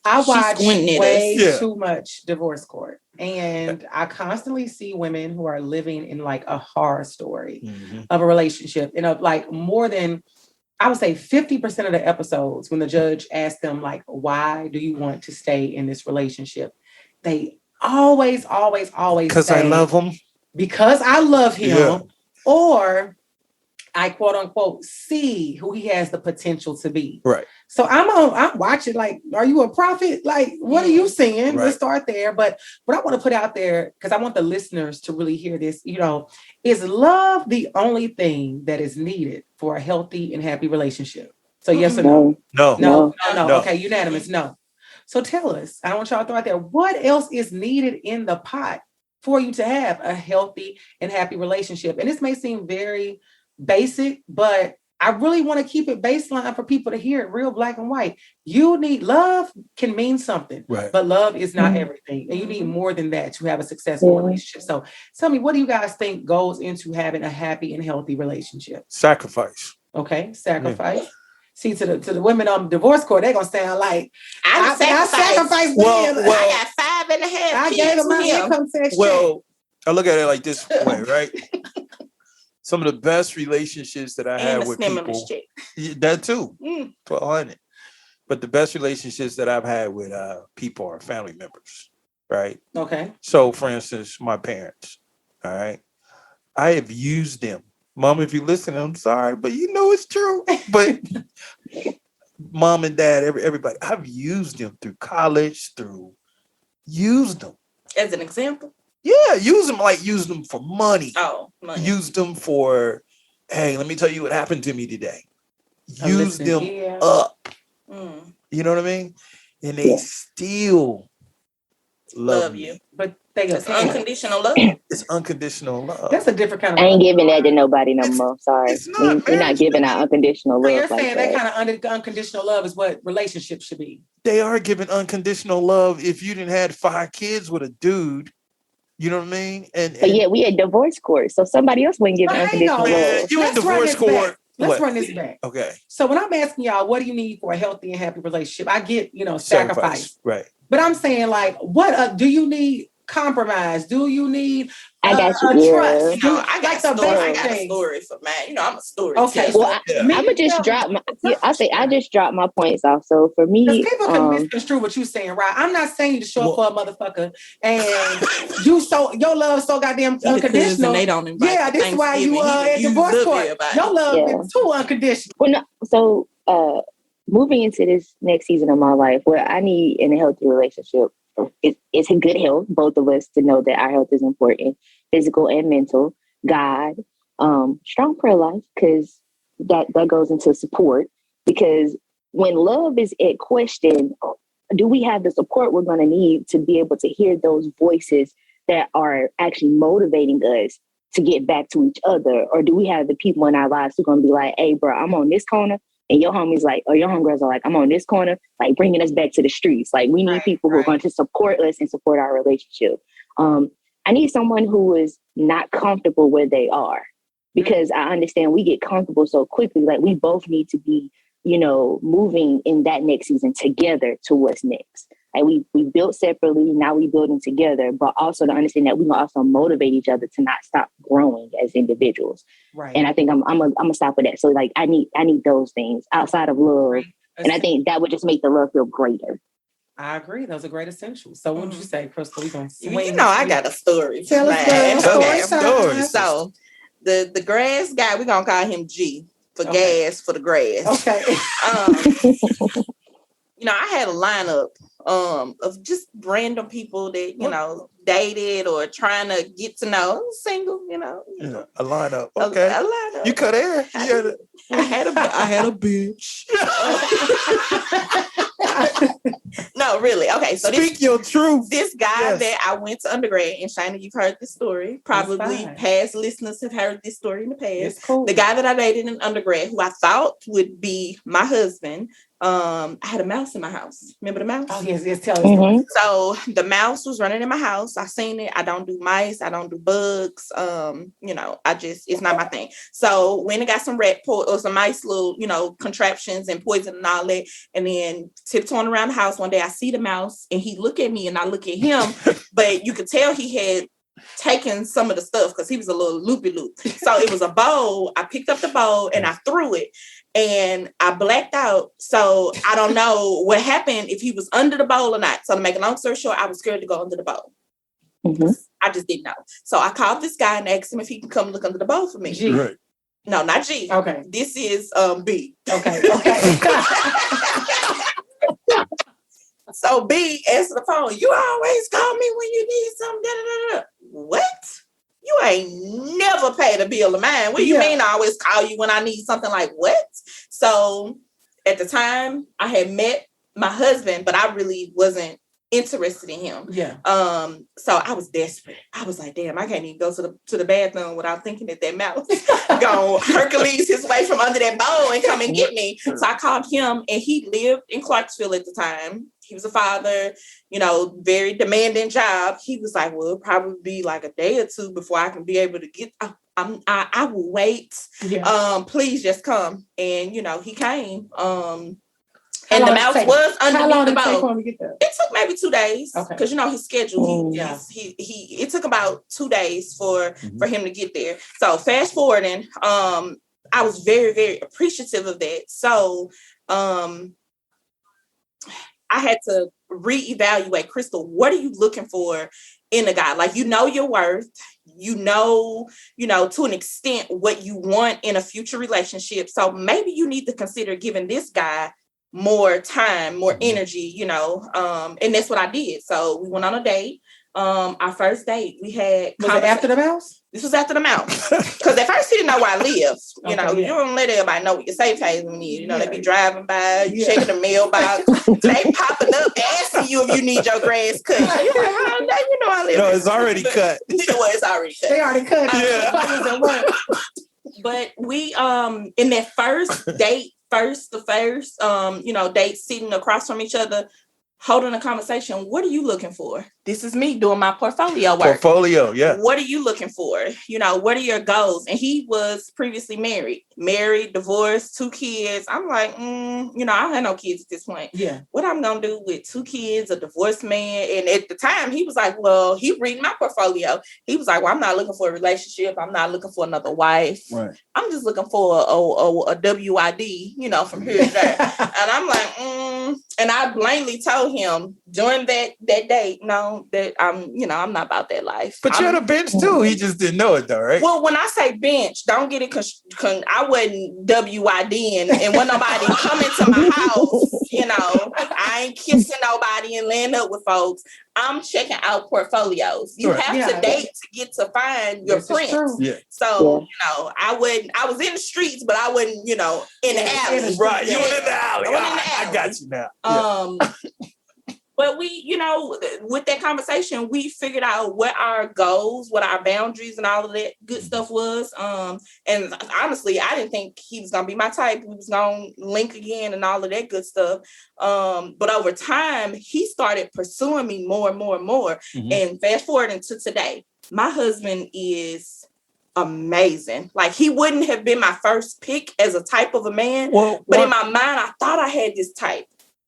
I watch way too much divorce court. And I constantly see women who are living in like a horror story of a relationship. And of like more than, I would say 50% of the episodes when the judge asked them like, why do you want to stay in this relationship? They always because I love him. Because I love him. Yeah. Or I quote unquote see who he has the potential to be. Right. So I'm watching, like, are you a prophet? Like, what are you seeing? Right. Let's start there. But what I want to put out there, because I want the listeners to really hear this, is love the only thing that is needed for a healthy and happy relationship? So yes or no? No. Okay, unanimous, no. So tell us, I want y'all to throw out there, what else is needed in the pot for you to have a healthy and happy relationship? And this may seem very basic, but I really want to keep it baseline for people to hear it real black and white. You need love can mean something, right, but love is not everything. And you need more than that to have a successful relationship. So tell me, what do you guys think goes into having a happy and healthy relationship? Sacrifice. Okay, sacrifice. Yeah. See, to the women on divorce court, they're gonna sound like I sacrificed. Well, I got 5.5 I kids gave them my income tax. Well, I look at it like this way, right? Some of the best relationships that I had with people, that too, 1,200. But the best relationships that I've had with people are family members, right? Okay. So, for instance, my parents, all right? I have used them. Mom, if you listen, I'm sorry, but you know it's true. But mom and dad, everybody, I've used them through college, used them. As an example? Yeah, use them for money. Oh, money. Use them for, hey, let me tell you what happened to me today. Use them up. You know what I mean? And they still love you. But it's unconditional love. It's unconditional love. That's a different kind of love. I ain't giving that to nobody no more. Sorry. We're not giving out unconditional love. So you're saying that kind of unconditional love is what relationships should be. They are giving unconditional love if you didn't had 5 kids with a dude. You know what I mean? But yeah, we had divorce court, so somebody else wasn't giving unconditional love. You in divorce court. Let's run this back. Okay. So when I'm asking y'all, what do you need for a healthy and happy relationship? I get, sacrifice. Right. But I'm saying, like, what do you need? Compromise? Do you need I got you. Trust? I got a story for man. I'm a story. Okay. Well, I'm gonna just drop my. I just dropped my points off. So for me, people can misconstrue what you're saying, right? I'm not saying you to show up for a motherfucker and your love so goddamn unconditional. And they don't invite. Yeah, this is why you at divorce court. Your love is too unconditional. Well, no, so moving into this next season of my life, what I need in a healthy relationship. It's a good health, both of us, to know that our health is important, physical and mental. God, strong prayer life, because that goes into support. Because when love is at question, do we have the support we're going to need to be able to hear those voices that are actually motivating us to get back to each other? Or do we have the people in our lives who are going to be like, hey, bro, I'm on this corner. And your homies or your homegirls are like, I'm on this corner, like bringing us back to the streets. Like we need people who are going to support us and support our relationship. I need someone who is not comfortable where they are, because I understand we get comfortable so quickly. Like we both need to be, moving in that next season together to what's next. Like we built separately, now we building together, but also to understand that we can also motivate each other to not stop growing as individuals. Right. And I think I'm gonna stop with that. So like I need those things outside of love. Right. And I think that would just make the love feel greater. I agree. Those are great essentials. So what would you say, Krystal? We gonna swing. I got a story. Tell us story. So the grass guy, we're gonna call him G for gas for the grass. Okay. I had a lineup of just random people that dated or trying to get to know. Single, a lineup. Okay, a lineup. You cut hair. I had a bitch. No, really. Okay, so speak your truth. This guy that I went to undergrad, and Shina, you've heard this story. Probably past listeners have heard this story in the past. Cool. The guy that I dated in undergrad, who I thought would be my husband. I had a mouse in my house. Remember the mouse? Oh, yes, tell us. Mm-hmm. So the mouse was running in my house. I seen it. I don't do mice. I don't do bugs. It's not my thing. So when it got some some nice little, contraptions and poison and all that, and then tiptoeing around the house one day, I see the mouse and he look at me and I look at him, but you could tell he had taken some of the stuff because he was a little loopy-loop. So it was a bowl. I picked up the bowl and I threw it. And I blacked out. So I don't know what happened, if he was under the bowl or not. So to make a long story short, I was scared to go under the bowl. Mm-hmm. I just didn't know. So I called this guy and asked him if he can come look under the bowl for me. Right. No, not G. Okay. This is B. Okay. So B answered the phone. You always call me when you need something. Da, da, da, da. What? You ain't never paid a bill of mine. What do you mean I always call you when I need something? Like what? So at the time I had met my husband, but I really wasn't interested in him. Yeah. So I was desperate. I was like, damn, I can't even go to the bathroom without thinking that mouse gonna Hercules his way from under that bowl and come and get me. So I called him, and he lived in Clarksville at the time. He was a father, very demanding job. He was like, well, it'll probably be like a day or two before I can be able to get. I will wait. Yeah. Please just come. And he came. And the mouse was underneath the boat. It took maybe 2 days because his schedule. It took about 2 days for him to get there. So fast forwarding, I was very, very appreciative of that. So I had to reevaluate, Krystal, what are you looking for in a guy? Like, your worth, to an extent what you want in a future relationship. So maybe you need to consider giving this guy more time, more energy, and that's what I did. So we went on a date. Our first date, we had... Was it after the mouse? This was after the mouse. Because at first he didn't know where I lived. You don't let everybody know what your safe haven is. They be driving by, checking the mailbox. They popping up, asking you if you need your grass cut. You're like, how do I live? No, it's already cut. It's already cut. They already cut. Yeah. But we, in that first date, date sitting across from each other, holding a conversation. What are you looking for? This is me doing my portfolio work. Yeah. What are you looking for? What are your goals? And he was previously married, divorced, 2 kids. I'm like, I don't have no kids at this point. Yeah. What I'm going to do with 2 kids, a divorced man. And at the time he was like, well, he read my portfolio. He was like, well, I'm not looking for a relationship. I'm not looking for another wife. Right. I'm just looking for a WID, from here to there. And I'm like, and I blatantly told him during that date, no, that I'm not about that life. But you're on a bench too. He just didn't know it though, right? Well, when I say bench, don't get it I wasn't WID and when nobody coming to my house, I ain't kissing nobody and laying up with folks. I'm checking out portfolios. You have to date to get to find your friends. Yeah. So, I was in the streets, but I wasn't, in the alley. Right. You were in the alley. I got you now. But we, with that conversation, we figured out what our goals, what our boundaries and all of that good stuff was. And honestly, I didn't think he was going to be my type. We was going to link again and all of that good stuff. But over time, he started pursuing me more and more and more. Mm-hmm. And fast forward into today, my husband is amazing. Like, he wouldn't have been my first pick as a type of a man. But in my mind, I thought I had this type.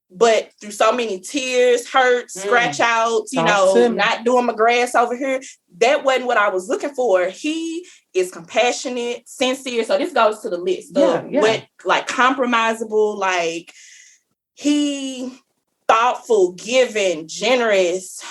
But through so many tears, hurts, scratch outs, not doing my grass over here, that wasn't what I was looking for. He is compassionate, sincere. So this goes to the list of what, like, compromisable, like, he thoughtful, giving, generous.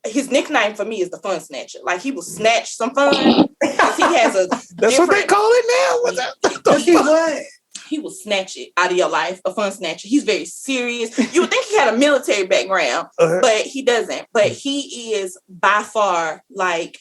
His nickname for me is the fun snatcher. Like, he will snatch some fun. He has a That's what they call it now. What's that? He will snatch it out of your life, a fun snatcher. He's very serious. You would think he had a military background, but he doesn't. But he is by far, like,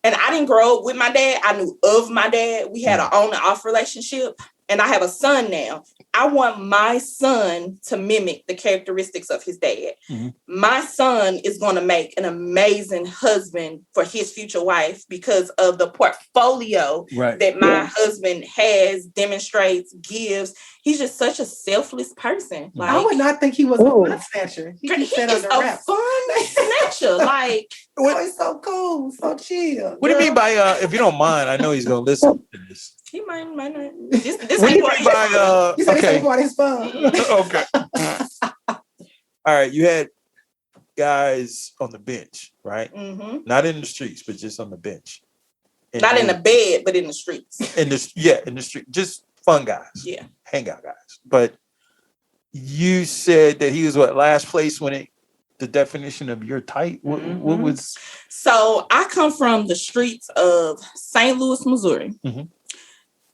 and I didn't grow up with my dad. I knew of my dad. We had an on and off relationship, and I have a son now. I want my son to mimic the characteristics of his dad. Mm-hmm. My son is going to make an amazing husband for his future wife because of the portfolio that my husband has, demonstrates, gives. He's just such a selfless person. Like, I would not think he was a fun snatcher. He's a fun snatcher. Like, he's so cool, so chill. What do you mean by, if you don't mind, I know he's going to listen to this. He might not. This ain't part of his this ain't part of his fun. Okay. All right. You had guys on the bench, right? Mm-hmm. Not in the streets, but just on the bench. Not in the bed, but in the streets. In the street. Just fun guys. Yeah. Hangout guys. But you said that he was last place when the definition of your type? What was? So I come from the streets of St. Louis, Missouri. Mm-hmm.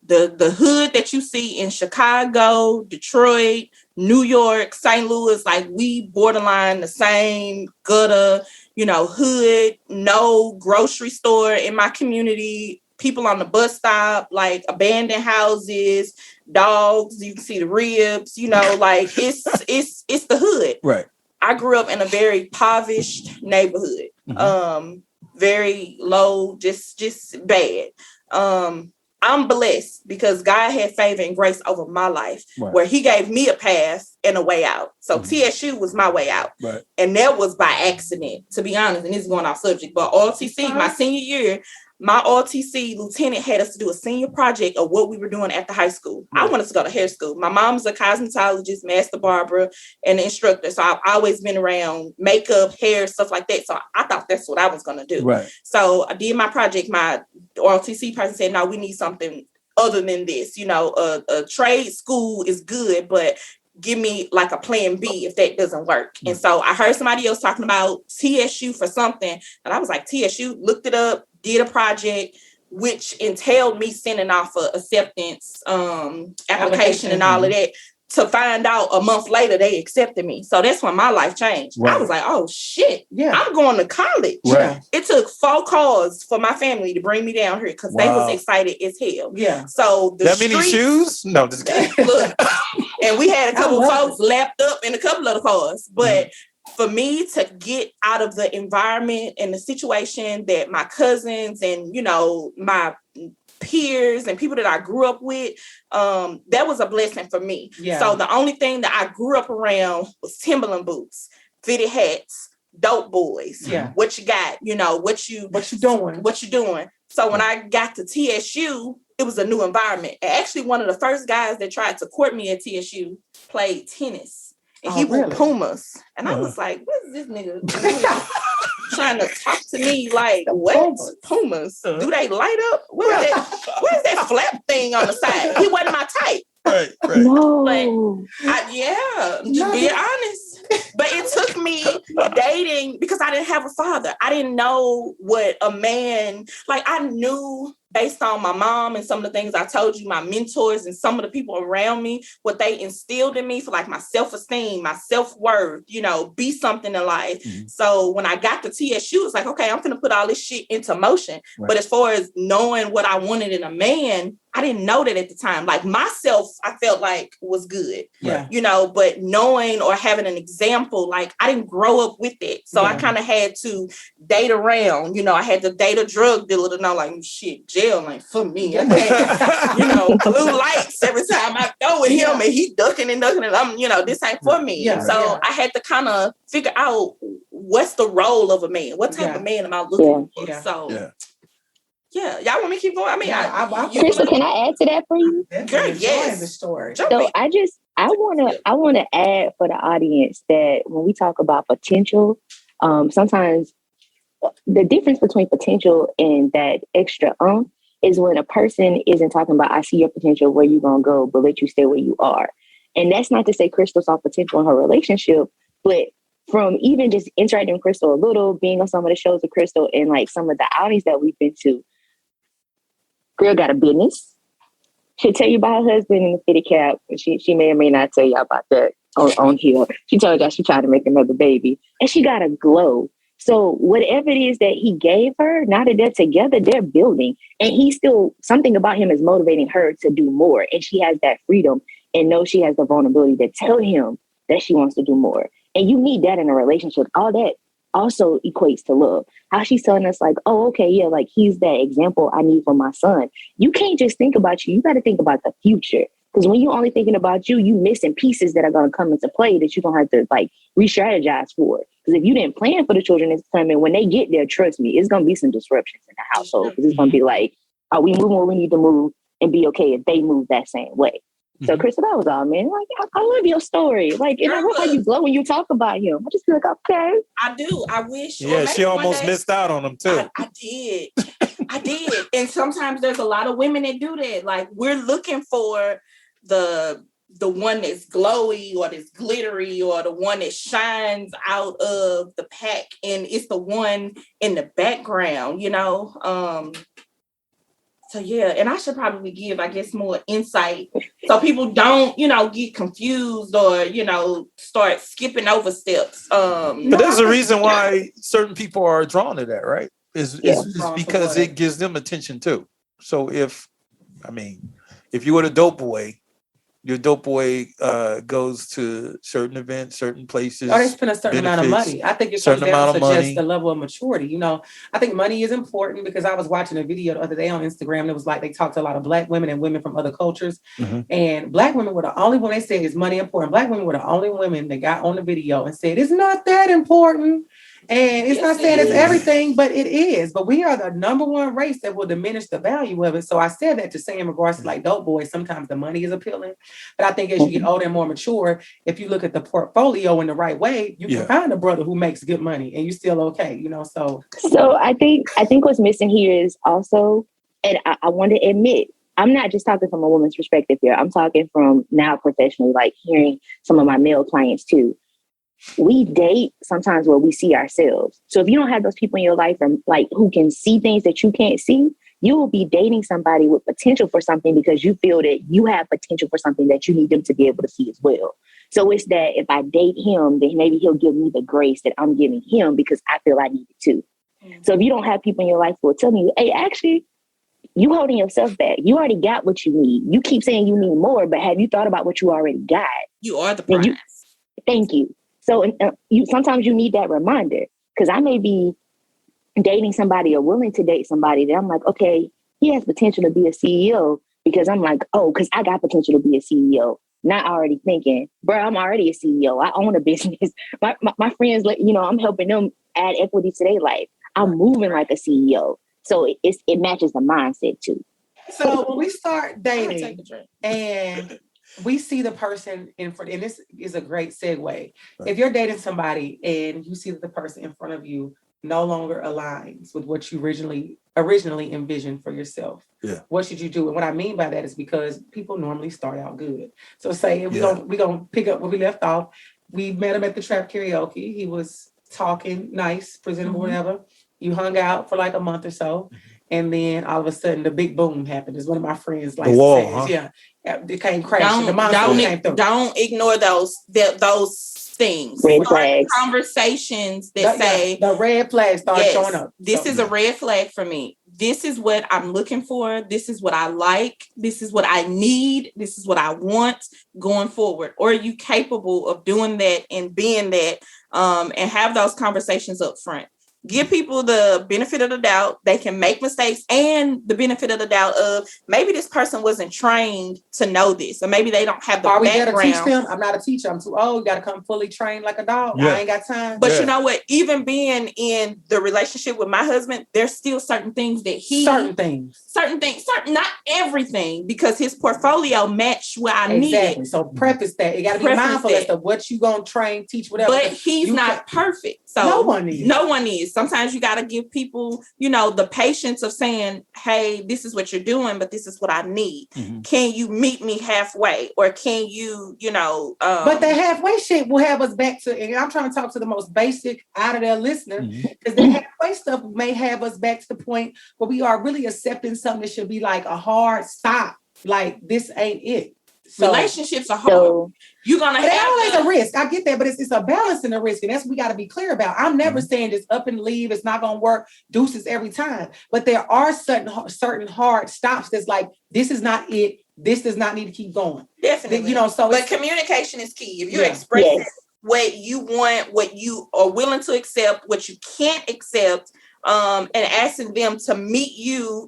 the hood that you see in Chicago, Detroit, New York, St. Louis, like we borderline the same gutter, hood, no grocery store in my community, people on the bus stop, like abandoned houses, dogs, you can see the ribs, like it's the hood. Right. I grew up in a very impoverished neighborhood. Very low, just bad. I'm blessed because God had favor and grace over my life, where he gave me a path and a way out. So TSU was my way out. Right. And that was by accident, to be honest. And this is going off subject, but ROTC, my senior year, my ROTC lieutenant had us to do a senior project of what we were doing at the high school. Right. I wanted to go to hair school. My mom's a cosmetologist, master barber, and an instructor. So I've always been around makeup, hair, stuff like that. So I thought that's what I was going to do. Right. So I did my project. My ROTC person said, no, we need something other than this. A trade school is good, but give me like a plan B if that doesn't work. And so I heard somebody else talking about TSU for something. And I was like, TSU, looked it up, did a project, which entailed me sending off a acceptance application and all of that, to find out a month later they accepted me. So that's when my life changed. Right. I was like, oh shit, I'm going to college. Right. It took 4 cars for my family to bring me down here because they was excited as hell. Yeah. So that many shoes? No, just kidding. Look, and we had a couple of folks lapped up in a couple of the cars, but for me to get out of the environment and the situation that my cousins and, my peers and people that I grew up with, that was a blessing for me. Yeah. So the only thing that I grew up around was Timberland boots, fitted hats, dope boys. Yeah. What you got? What you doing? So when I got to TSU, it was a new environment. And actually, one of the first guys that tried to court me at TSU played tennis. And he wore Pumas. And I was like, what is this nigga trying to talk to me? Like, what? Pumas? Do they light up? What is that flap thing on the side? He wasn't my type. Right. No. But just being honest. But it took me dating because I didn't have a father. I didn't know what a man, like I knew based on my mom and some of the things I told you, my mentors and some of the people around me, what they instilled in me for like my self-esteem, my self-worth, be something in life. Mm-hmm. So when I got to TSU, it's like, okay, I'm going to put all this shit into motion. Right. But as far as knowing what I wanted in a man, I didn't know that at the time. Like myself, I felt like was good, but knowing or having an example, like I didn't grow up with it. So I kind of had to date around, I had to date a drug dealer to know like, shit, jail ain't for me. I had, blue lights every time I go with him and he ducking and I'm, this ain't for me. Yeah, so I had to kind of figure out what's the role of a man? What type of man am I looking for? Yeah. So yeah, y'all want me to keep going? I mean, Krystal, can I add to that for you? Girl, yes. The story. So I wanna add for the audience that when we talk about potential, sometimes the difference between potential and that extra is when a person isn't talking about, I see your potential, where you gonna go, but let you stay where you are. And that's not to say Krystal saw potential in her relationship, but from even just interacting with Krystal a little, being on some of the shows with Krystal and like some of the outings that we've been to, girl got a business. She'll tell you about her husband in the fitted cap. She may or may not tell y'all about that on here. She told y'all she tried to make another baby. And she got a glow. So whatever it is that he gave her, now that they're together, they're building. And he's still, something about him is motivating her to do more. And she has that freedom and knows she has the vulnerability to tell him that she wants to do more. And you need that in a relationship. All that also equates to love. How she's telling us like, oh, okay, yeah, like he's that example I need for my son. You can't just think about you. You got to think about the future. Because when you're only thinking about you missing pieces that are going to come into play that you're going to have to like re-strategize for. Because if you didn't plan for the children that's coming, when they get there, trust me, it's going to be some disruptions in the household. Because it's going to be like, are we moving where we need to move and be okay if they move that same way? So, Krystal, that was all, man. Like, I love your story. Like, and I love how you glow when you talk about him. I just feel like, okay. I do. I wish. Yeah, she almost missed out on him, too. I did. I did. And sometimes there's a lot of women that do that. Like, we're looking for the one that's glowy or that's glittery or the one that shines out of the pack. And it's the one in the background, So yeah, and I should probably give, I guess, more insight so people don't, get confused or, start skipping over steps. But there's a reason why certain people are drawn to that, right? Is because it gives them attention too. So if you were a dope boy, your dope boy goes to certain events, certain places. Or they spend a certain amount of money. I think it comes down to just the level of maturity. I think money is important because I was watching a video the other day on Instagram. It was like they talked to a lot of Black women and women from other cultures. Mm-hmm. And Black women were the only one, they said, is money important? Black women were the only women that got on the video and said, it's not that important. And it's not saying it's everything, but it is. But we are the number one race that will diminish the value of it. So I said that to say in regards to like dope boys, sometimes the money is appealing. But I think as you get older and more mature, if you look at the portfolio in the right way, you can find a brother who makes good money and you're still okay, So I think what's missing here is also, and I want to admit, I'm not just talking from a woman's perspective here. I'm talking from now professionally, like hearing some of my male clients too. We date sometimes where we see ourselves. So if you don't have those people in your life who can see things that you can't see, you will be dating somebody with potential for something because you feel that you have potential for something that you need them to be able to see as well. So it's that if I date him, then maybe he'll give me the grace that I'm giving him because I feel I need it too. Mm-hmm. So if you don't have people in your life who will tell you, hey, actually, you holding yourself back. You already got what you need. You keep saying you need more, but have you thought about what you already got? You are the prize. Thank you. So sometimes you need that reminder because I may be dating somebody or willing to date somebody that I'm like, okay, he has potential to be a CEO because I'm like, oh, because I got potential to be a CEO. Not already thinking, bro, I'm already a CEO. I own a business. My friends, I'm helping them add equity to their life. I'm moving like a CEO. So it matches the mindset too. So when we start dating and we see the person in front, and this is a great segue. Right. If you're dating somebody and you see that the person in front of you no longer aligns with what you originally envisioned for yourself, what should you do? And what I mean by that is because people normally start out good. So say we're gonna pick up where we left off. We met him at the trap karaoke. He was talking nice, presentable, whatever. You hung out for like a month or so. And then all of a sudden, the big boom happened. As one of my friends like says, it came crashing. The monster came through. Don't ignore those things. Red flags. Conversations that say the red flags start showing up. This is a red flag for me. This is what I'm looking for. This is what I like. This is what I need. This is what I want going forward. Or are you capable of doing that and being that and have those conversations up front? Give people the benefit of the doubt. They can make mistakes and the benefit of the doubt of maybe this person wasn't trained to know this, or maybe they don't have the background. Are we there to teach them? I'm not a teacher. I'm too old. You got to come fully trained like a dog. Yeah. I ain't got time. But you know what? Even being in the relationship with my husband, there's still certain things that not everything, because his portfolio matched what I needed. So preface that. You got to be mindful as to what you going to train, teach, whatever. But he's not perfect. So no one is. Sometimes you got to give people, the patience of saying, hey, this is what you're doing, but this is what I need. Mm-hmm. Can you meet me halfway? Or can you, But the halfway shit will have us back to, and I'm trying to talk to the most basic out of their listener, because the halfway stuff may have us back to the point where we are really accepting something that should be like a hard stop. Like, this ain't it. So, relationships are hard. You're gonna have always a risk. I get that, but it's a balance in the risk, and that's what we got to be clear about. I'm never saying just up and leave. It's not gonna work. Deuces every time. But there are certain hard stops. That's like, this is not it. This does not need to keep going. Definitely. But communication is key. If you're expressing what you want, what you are willing to accept, what you can't accept, and asking them to meet you,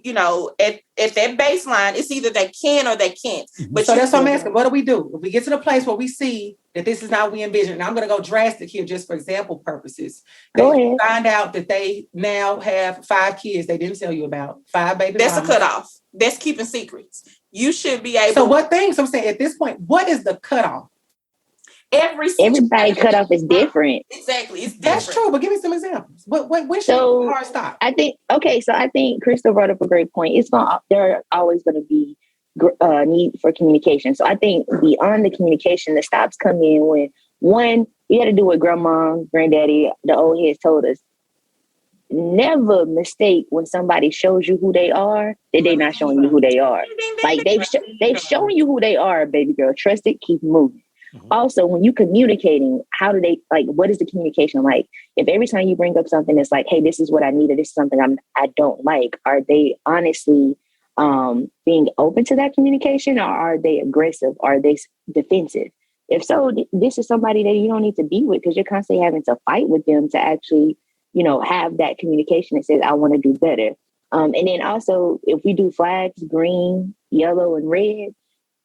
at that baseline, it's either they can or they can't. But so that's what I'm asking. What do we do? If we get to the place where we see that this is not what we envision, and I'm going to go drastic here just for example purposes. They find out that they now have 5 kids they didn't tell you about, 5 baby That's mamas. A cutoff. That's keeping secrets. You should be able. So what things I'm saying at this point, what is the cutoff? Everybody cutoff is different. Exactly. It's different. That's true, but give me some examples. When should hard stop? I think Krystal brought up a great point. There are always going to be need for communication. So I think beyond the communication, the stops come in when, one, you got to do what grandma, granddaddy, the old heads told us. never mistake when somebody shows you who they are, that they're not showing you who they are. Like they've shown you who they are, baby girl. Trust it, keep moving. Also, when you communicating, how do they, like, what is the communication like? If every time you bring up something, it's like, hey, this is what I need, or this is something I don't like, are they honestly being open to that communication, or are they aggressive? Are they defensive? If so, this is somebody that you don't need to be with, because you're constantly having to fight with them to actually, you know, have that communication that says, I want to do better. And then also, if we do flags, green, yellow, and red,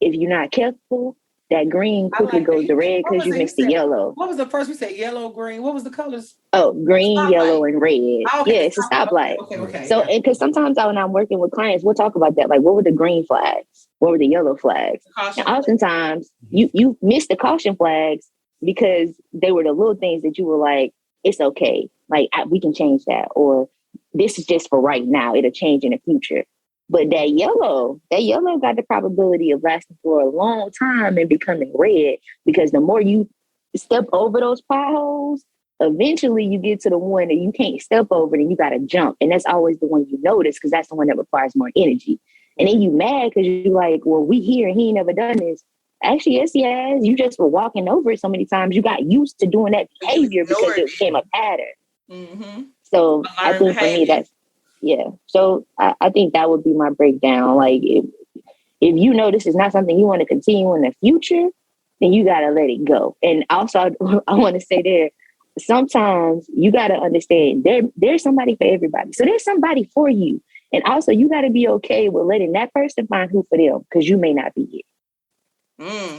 if you're not careful, that green quickly goes to red because you missed the yellow. What was the first we said? Yellow, green. What was the colors? Oh, green, yellow, and red. Oh, okay. Yeah, it's a stoplight. Okay. So, and because sometimes when I'm working with clients, we'll talk about that. Like, what were the green flags? What were the yellow flags? And oftentimes, you miss the caution flags because they were the little things that you were like, it's okay. Like, we can change that. Or this is just for right now. It'll change in the future. But that yellow got the probability of lasting for a long time and becoming red, because the more you step over those potholes, eventually you get to the one that you can't step over and you got to jump. And that's always the one you notice, because that's the one that requires more energy. And then you mad because you're like, well, we here and he ain't never done this. Actually, yes, he has. You just were walking over it so many times. You got used to doing that behavior because it became a pattern. Mm-hmm. So I think for me, that's, yeah. So I think that would be my breakdown. Like, if you know this is not something you want to continue in the future, then you got to let it go. And also, I want to say there, sometimes you got to understand there's somebody for everybody. So there's somebody for you. And also, you got to be okay with letting that person find who for them, because you may not be it.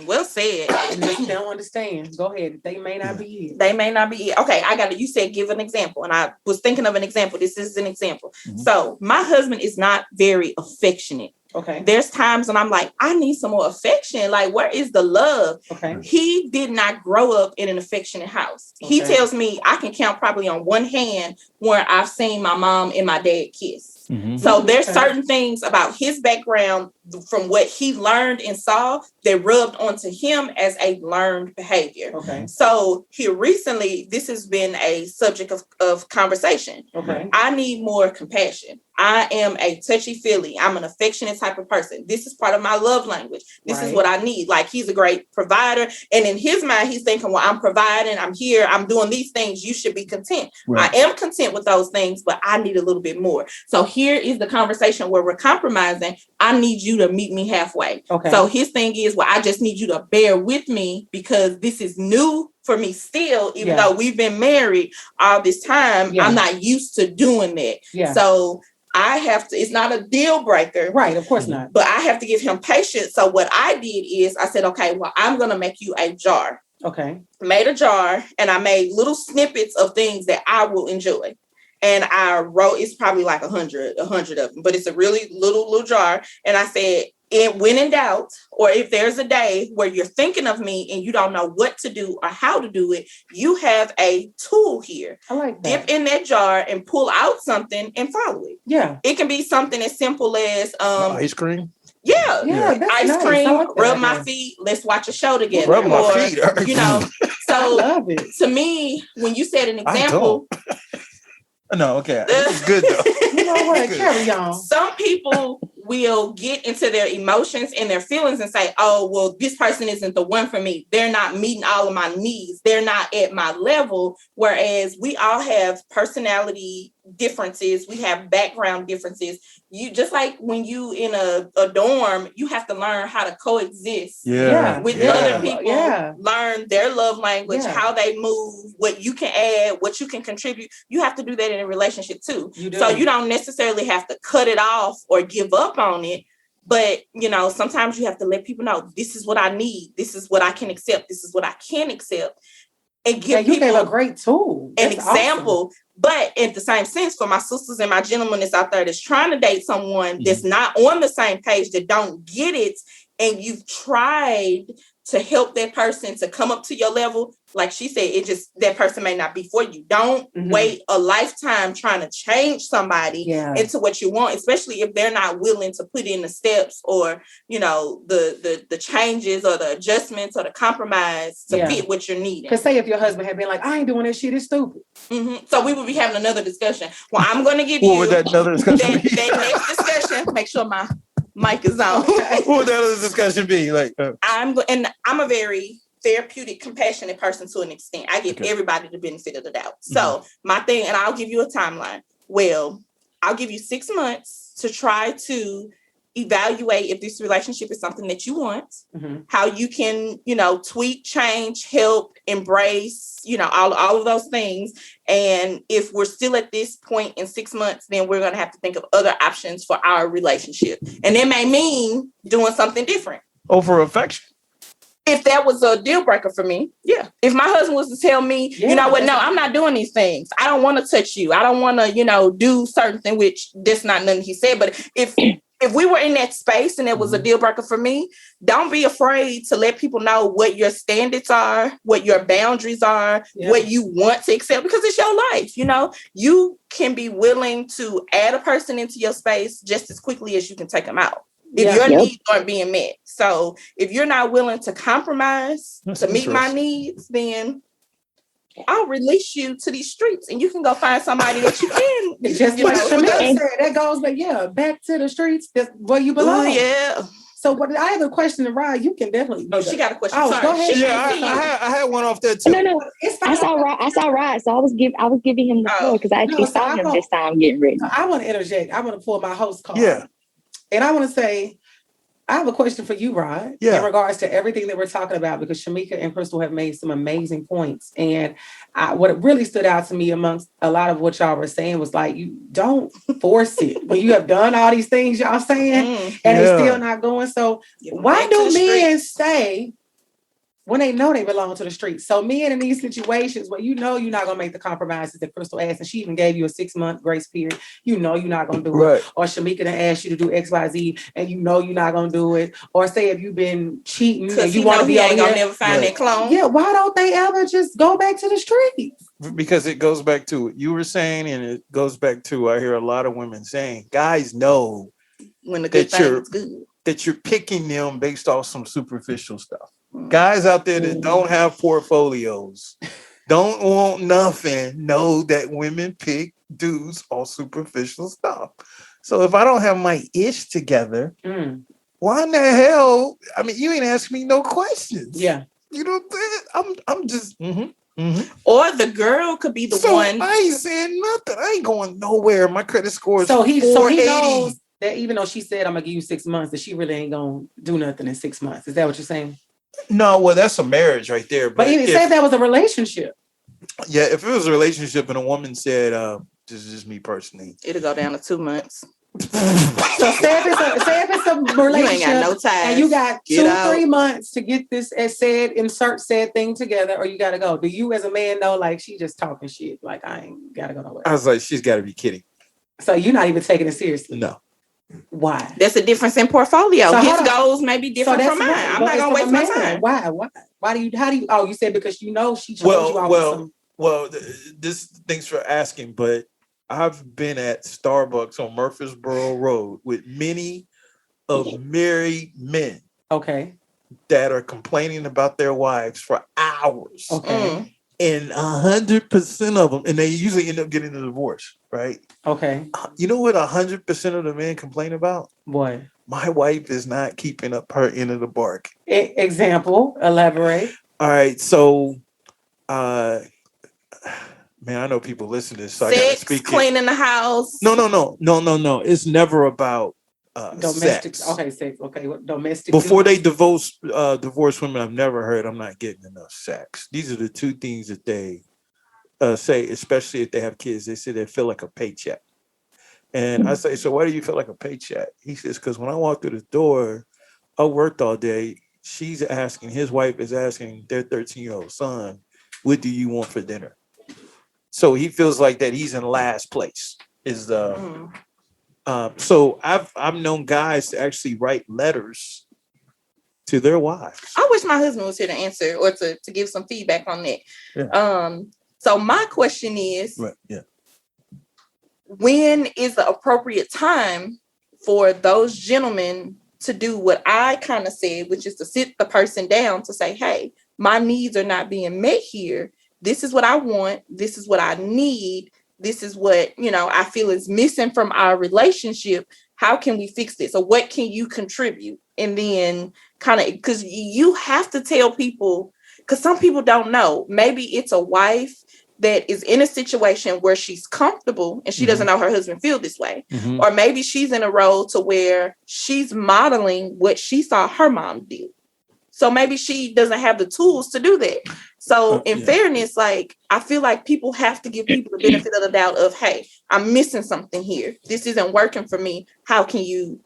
Well said. They don't understand. Go ahead. They may not be it. They may not be it. Okay, I got it. You said give an example, and I was thinking of an example. This is an example. Mm-hmm. So my husband is not very affectionate. Okay. There's times when I'm like, I need some more affection. Like, where is the love? Okay. He did not grow up in an affectionate house. Okay. He tells me I can count probably on one hand where I've seen my mom and my dad kiss. Mm-hmm. So there's certain things about his background from what he learned and saw that rubbed onto him as a learned behavior. Okay. So here recently, this has been a subject of conversation. Okay. I need more compassion. I am a touchy-feely. I'm an affectionate type of person. This is part of my love language. This is what I need. Like, he's a great provider. And in his mind, he's thinking, well, I'm providing, I'm here, I'm doing these things. You should be content. Right. I am content with those things, but I need a little bit more. So here is the conversation where we're compromising. I need you to meet me halfway. Okay. So his thing is, well, I just need you to bear with me because this is new for me still, even though we've been married all this time. I'm not used to doing that. Yeah. So I have to, it's not a deal breaker. Right, of course not. But I have to give him patience. So what I did is I said, okay, well, I'm going to make you a jar. Okay. Made a jar, and I made little snippets of things that I will enjoy. And I wrote, it's probably like 100 of them, but it's a really little jar. And I said, when in doubt, or if there's a day where you're thinking of me and you don't know what to do or how to do it, you have a tool here. I like that. Dip in that jar and pull out something and follow it. Yeah. It can be something as simple as ice cream. Yeah. Ice nice. cream, like rub my feet, let's watch a show together. Rub my feet. You know, so I love it. To me, when you said an example. No, okay. This is good though. You know what? Carry on. Some people will get into their emotions and their feelings and say, oh, well, this person isn't the one for me. They're not meeting all of my needs. They're not at my level. Whereas we all have personality differences. We have background differences. You just like when you in a dorm, you have to learn how to coexist with other people, learn their love language, how they move, what you can add, what you can contribute. You have to do that in a relationship too. So you don't necessarily have to cut it off or give up on it. But, you know, sometimes you have to let people know this is what I need. This is what I can accept. This is what I can accept. And give people gave a great tool. An example. Awesome. But in the same sense, for my sisters and my gentlemen that's out there that's trying to date someone that's not on the same page, that don't get it, and you've tried to help that person to come up to your level, like she said, that person may not be for you. Don't wait a lifetime trying to change somebody into what you want, especially if they're not willing to put in the steps or, the changes or the adjustments or the compromise to fit what you're needing. Because say if your husband had been like, I ain't doing this shit, it's stupid. So we would be having another discussion. Well, I'm going to give you would that another discussion that next discussion. Make sure my mic is on. What would that other discussion be? I'm a very therapeutic, compassionate person to an extent. I give everybody the benefit of the doubt. So my thing, and I'll give you a timeline. Well, I'll give you 6 months to try to evaluate if this relationship is something that you want, how you can, tweak, change, help, embrace, all of those things. And if we're still at this point in 6 months, then we're going to have to think of other options for our relationship. And it may mean doing something different. Over affection. If that was a deal breaker for me, if my husband was to tell me, you know what, no, I'm not doing these things. I don't want to touch you. I don't want to, do certain things, which that's not nothing he said. But if we were in that space and it was a deal breaker for me, don't be afraid to let people know what your standards are, what your boundaries are, what you want to accept, because it's your life. You can be willing to add a person into your space just as quickly as you can take them out. If your needs aren't being met. So if you're not willing to compromise to meet my needs, then I'll release you to these streets and you can go find somebody that you can. Just like Chemyeeka said, that goes, but back to the streets. That's where you belong. So, but I have a question to Ryan. You can definitely. Oh, she got a question. Sorry. Go ahead. I had one off there too. No. I saw Ryan. So I was giving him the floor because I actually saw him this time getting ready. I want to interject. I want to pull my host card. Yeah. And I want to say, I have a question for you, Rod, in regards to everything that we're talking about, because Chemyeeka and Krystal have made some amazing points. And what really stood out to me amongst a lot of what y'all were saying was like, you don't force it. When you have done all these things y'all saying, and it's still not going. So why do men stay when they know they belong to the streets? So men in these situations where you're not going to make the compromises that Krystal asked, and she even gave you a 6-month grace period, you're not going to do it. Or Chemyeeka done asked you to do X, Y, Z, and you're not going to do it. Or say if you've been cheating and you want to be ain't gonna never find that clone. Yeah, why don't they ever just go back to the streets? Because it goes back to what you were saying, and it goes back to, I hear a lot of women saying, guys know when the good thing is good. That you're picking them based off some superficial stuff. Guys out there that don't have portfolios, don't want nothing, know that women pick dudes off superficial stuff. So if I don't have my ish together, why in the hell? I mean, you ain't asking me no questions. Yeah. You know what I'm saying? I'm just... Or the girl could be the one. I ain't saying nothing. I ain't going nowhere. My credit score is so he knows that even though she said I'm gonna give you 6 months, that she really ain't gonna do nothing in 6 months. Is that what you're saying? No, well, that's a marriage right there. But even say that was a relationship. Yeah, if it was a relationship and a woman said, this is just me personally, it'll go down to 2 months. So say if it's a relationship, you ain't got no time, and you got 2-3 months to get this insert said thing together, or you gotta go. Do you as a man know, like, she just talking shit, like, I ain't gotta go nowhere? I was like, she's got to be kidding. So you're not even taking it seriously? No. Why? There's a difference in portfolio. So his goals may be different from mine. I'm not gonna waste my time. Why? How do you? Oh, you said because she chose you. Thanks for asking, but I've been at Starbucks on Murfreesboro Road with many of married men. Okay. That are complaining about their wives for hours. Okay. And 100% of them, and they usually end up getting a divorce, right? Okay. You know what 100% of the men complain about? What? My wife is not keeping up her end of the bargain. Example, elaborate. All right, so, man, I know people listen to this, so I gotta speak. Cleaning the house. No. It's never about domestic. Sex. Okay, sex. Okay, domestic. Before they divorce women, I've never heard I'm not getting enough sex. These are the two things that they say, especially if they have kids. They say they feel like a paycheck. And I say, so why do you feel like a paycheck? He says, because when I walk through the door, I worked all day. His wife is asking their 13-year-old son, what do you want for dinner? So he feels like that he's in last place. So I've known guys to actually write letters to their wives? I wish my husband was here to answer or to give some feedback on that. Yeah. So my question is, Right. Yeah. when is the appropriate time for those gentlemen to do what I kind of said, which is to sit the person down to say, hey, my needs are not being met here. This is what I want. This is what I need. This is what, I feel is missing from our relationship. How can we fix this? Or what can you contribute? And then kind of, because you have to tell people, because some people don't know. Maybe it's a wife that is in a situation where she's comfortable and she doesn't know her husband feel this way. Mm-hmm. Or maybe she's in a role to where she's modeling what she saw her mom do. So maybe she doesn't have the tools to do that. So in fairness, like, I feel like people have to give people the benefit of the doubt of, hey, I'm missing something here. This isn't working for me. How can you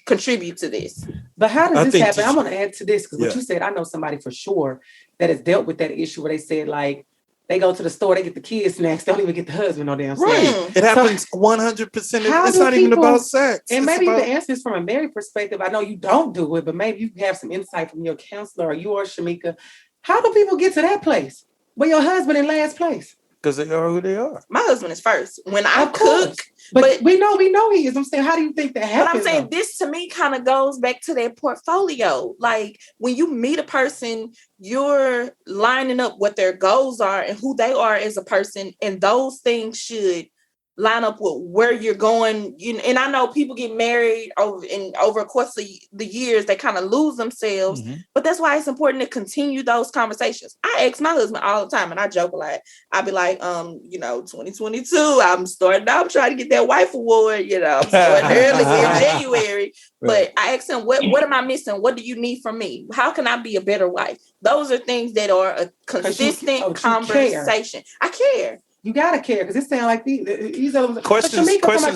contribute to this? But how does this happen? I want to add to this because what you said, I know somebody for sure that has dealt with that issue where they said, like, they go to the store, they get the kids snacks, they don't even get the husband no damn snacks. Right. It happens 100%. It's not even about sex. And maybe you can answer this from a married perspective. I know you don't do it, but maybe you can have some insight from your counselor or yours, Chemyeeka. How do people get to that place where your husband in last place? Because they are who they are. My husband is first. When I cook, but we know he is. I'm saying, how do you think that happens? But I'm saying this to me kind of goes back to their portfolio. Like when you meet a person, you're lining up what their goals are and who they are as a person, and those things should line up with where you're going. And I know people get married over a course of the years, they kind of lose themselves. But that's why it's important to continue those conversations. I ask my husband all the time, and I joke a lot. I'd be like, 2022, I'm starting out trying to get that wife award. I'm starting early in January. But I ask him, what am I missing? What do you need from me? How can I be a better wife? Those are things that are a consistent conversation. I care. You gotta care because it sounds like these are questions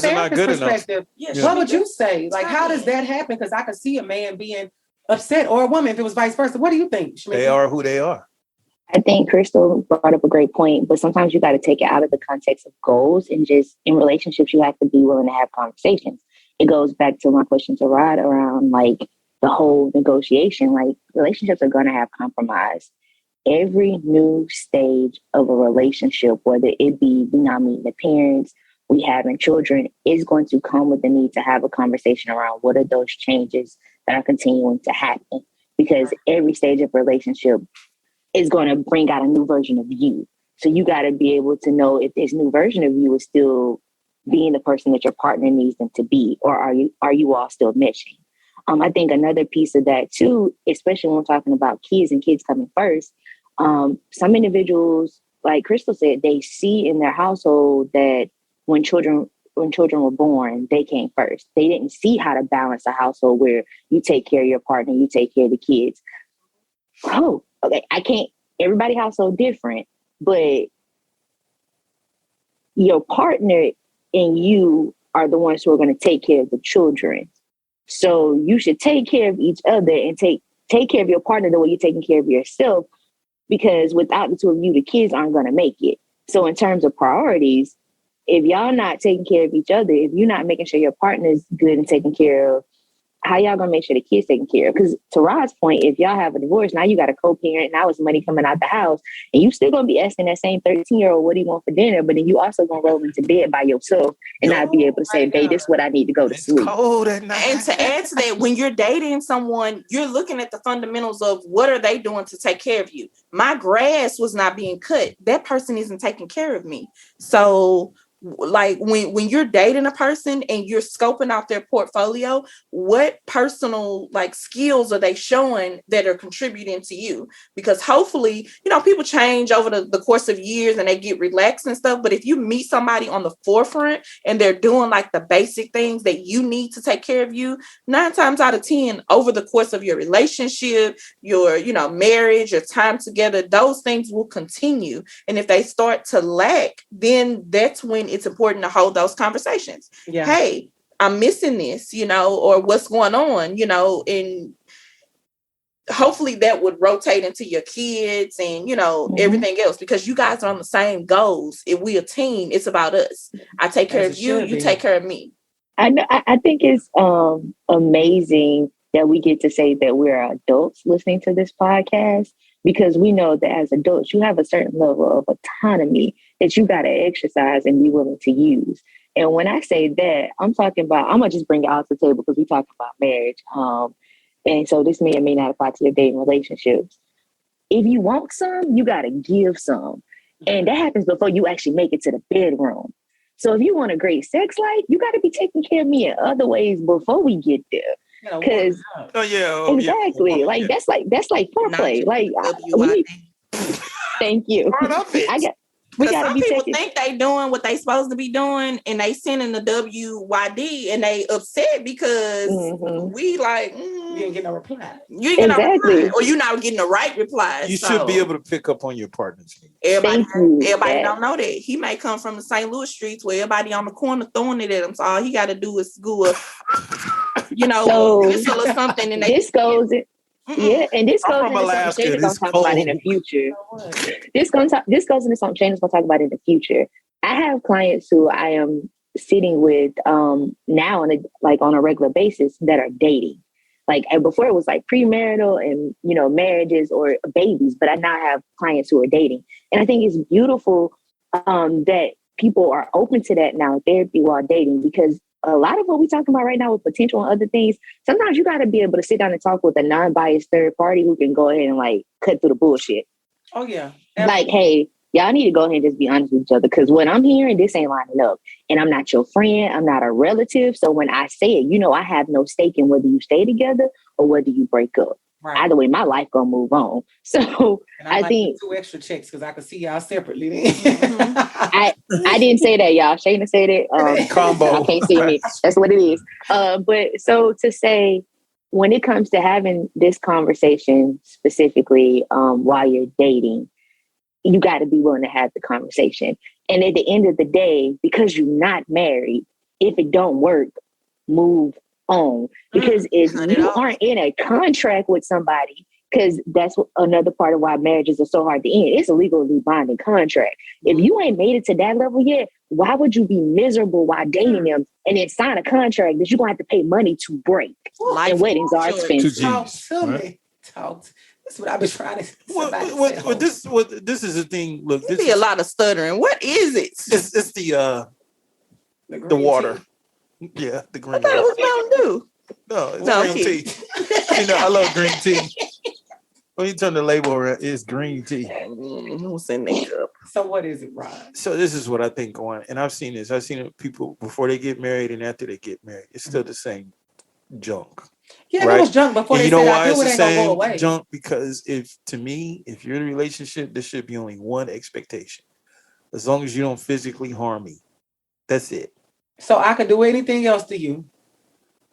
are not good enough. What would you say? Like, how does that happen? Because I could see a man being upset, or a woman if it was vice versa. What do you think, Chemyeeka? They are who they are. I think Krystal brought up a great point, but sometimes you got to take it out of the context of goals, and just in relationships, you have to be willing to have conversations. It goes back to my question to Rod around like the whole negotiation. Like, relationships are going to have compromise. Every new stage of a relationship, whether it be we not meeting the parents, we having children, is going to come with the need to have a conversation around what are those changes that are continuing to happen. Because every stage of relationship is going to bring out a new version of you. So you got to be able to know if this new version of you is still being the person that your partner needs them to be, or are you all still meshing? I think another piece of that too, especially when we're talking about kids and kids coming first. Some individuals, like Krystal said, they see in their household that when children were born, they came first. They didn't see how to balance a household where you take care of your partner, you take care of the kids. Oh, okay. Everybody's household different, but your partner and you are the ones who are going to take care of the children. So you should take care of each other and take care of your partner the way you're taking care of yourself. Because without the two of you, the kids aren't going to make it. So in terms of priorities, if y'all not taking care of each other, if you're not making sure your partner's good and taken care of, how y'all going to make sure the kids taken care of? Because to Rod's point, if y'all have a divorce, now you got a co-parent, now it's money coming out the house, and you still going to be asking that same 13-year-old, what do you want for dinner? But then you also going to roll into bed by yourself and not be able to say, babe, this is what I need to go to sleep. Cold at night. And to add to that, when you're dating someone, you're looking at the fundamentals of what are they doing to take care of you. My grass was not being cut. That person isn't taking care of me. So like when you're dating a person and you're scoping out their portfolio, what personal like skills are they showing that are contributing to you? Because hopefully, people change over the course of years and they get relaxed and stuff. But if you meet somebody on the forefront and they're doing like the basic things that you need to take care of you, 9 times out of 10 over the course of your relationship, your, marriage, your time together, those things will continue. And if they start to lack, then that's when it's important to hold those conversations. Yeah. Hey, I'm missing this, or what's going on, and hopefully that would rotate into your kids and, everything else, because you guys are on the same goals. If we a team, it's about us. I take care of you, you take care of me. I think it's amazing that we get to say that we're adults listening to this podcast, because we know that as adults, you have a certain level of autonomy that you got to exercise and be willing to use. And when I say that, I'm talking about, I'm going to just bring it all to the table because we're talking about marriage. And so this may or may not apply to your dating relationships. If you want some, you got to give some. And that happens before you actually make it to the bedroom. So if you want a great sex life, you got to be taking care of me in other ways before we get there. Because exactly, like that's like foreplay. Like thank you. We gotta be people think they doing what they supposed to be doing, and they sending the WYD, and they upset because we like you ain't getting no reply. You ain't getting no reply, or you're not getting the right reply. You should be able to pick up on your partner's needs. Everybody don't know that. He may come from the St. Louis streets where everybody on the corner throwing it at him. So all he got to do is go up, whistle or something, and this goes. Yeah, and this goes into something Shayna's gonna talk about in the future. This goes into something Shayna's gonna talk about in the future. I have clients who I am sitting with now on a regular basis that are dating. Like, and before it was like premarital and marriages or babies, but I now have clients who are dating, and I think it's beautiful that people are open to that now, therapy while dating, because a lot of what we're talking about right now with potential and other things, sometimes you got to be able to sit down and talk with a non-biased third party who can go ahead and like cut through the bullshit. Oh, yeah. Like, hey, y'all need to go ahead and just be honest with each other, because what I'm hearing, this ain't lining up. And I'm not your friend. I'm not a relative. So when I say it, I have no stake in whether you stay together or whether you break up. Right. Either way, my life gonna move on. So I think 2 extra checks because I could see y'all separately. Then. I didn't say that, y'all. Shayna said it. Combo. Y'all can't see me. That's what it is. But so to say, when it comes to having this conversation specifically while you're dating, you got to be willing to have the conversation. And at the end of the day, because you're not married, if it don't work, move on. Because if you aren't in a contract with somebody, because that's another part of why marriages are so hard to end. It's a legally binding contract. If you ain't made it to that level yet, why would you be miserable while dating them and then sign a contract that you're going to have to pay money to break? And weddings are expensive. Talk to me. That's what I've been trying to say. This is the thing. Look, this be a lot of stuttering. What is it? It's the water. Tea. Yeah, the green. I thought it was Mountain Dew. No, it's green tea. I love green tea. When you turn the label around, it's green tea. So what is it, Rod? So this is what I think going, and I've seen this. I've seen it people before they get married and after they get married. It's still the same junk. Yeah, right? It was junk before. And you know why it's the same junk? Because if you're in a relationship, there should be only one expectation. As long as you don't physically harm me, that's it. So I could do anything else to you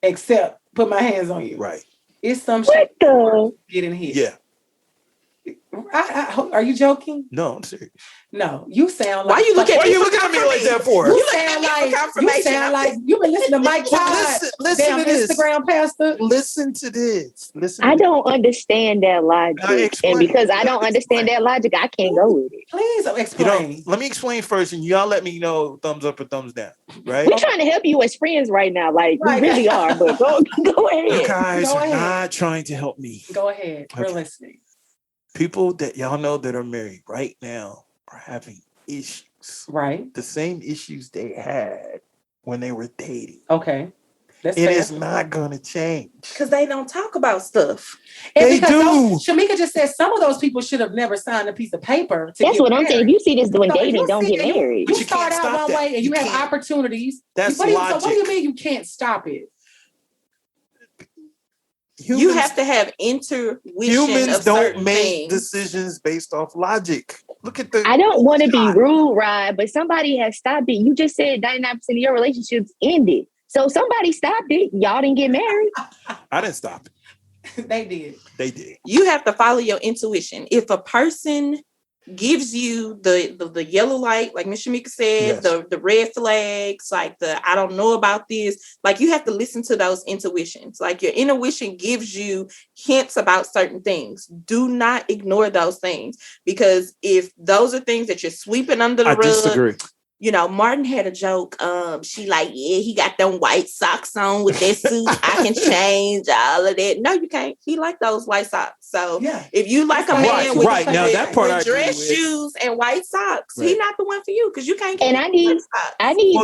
except put my hands on you. Right. It's some shit get in here. Yeah. Are you joking? No, I'm serious. No, you sound like. Why you looking at me like that for? You sound like you've been listening to Mike Todd. Listen to this. Instagram pastor. Listen to this. I don't understand that logic, and because I don't understand that logic, I can't go with it. Please explain. Let me explain first, and y'all let me know thumbs up or thumbs down. Right? We're trying to help you as friends right now, like we really are. But go ahead. You guys are not trying to help me. Go ahead. We're listening. People that y'all know that are married right now are having issues. Right. The same issues they had when they were dating. Okay. It is not going to change. Because they don't talk about stuff. They do. Chemyeeka just said some of those people should have never signed a piece of paper. That's what I'm saying. If you see this doing dating, don't get married. You start out one way and you have opportunities. That's logic. So what do you mean you can't stop it? You have to have intuition. Humans don't make decisions based off logic. Look at I don't want to be rude, Rod, but somebody has stopped it. You just said 99% of your relationships ended. So somebody stopped it. Y'all didn't get married. I didn't stop it. They did. You have to follow your intuition. If a person gives you the yellow light, like Ms. Chemyeeka said, yes. the red flags, like I don't know about this, like you have to listen to those intuitions. Like your intuition gives you hints about certain things. Do not ignore those things, because if those are things that you're sweeping under the rug. Disagree. Martin had a joke. she like, yeah, he got them white socks on with that suit. I can change all of that. No, you can't. He like those white socks. So if you like a man with dress shoes and white socks, he not the one for you because you can't get. And I need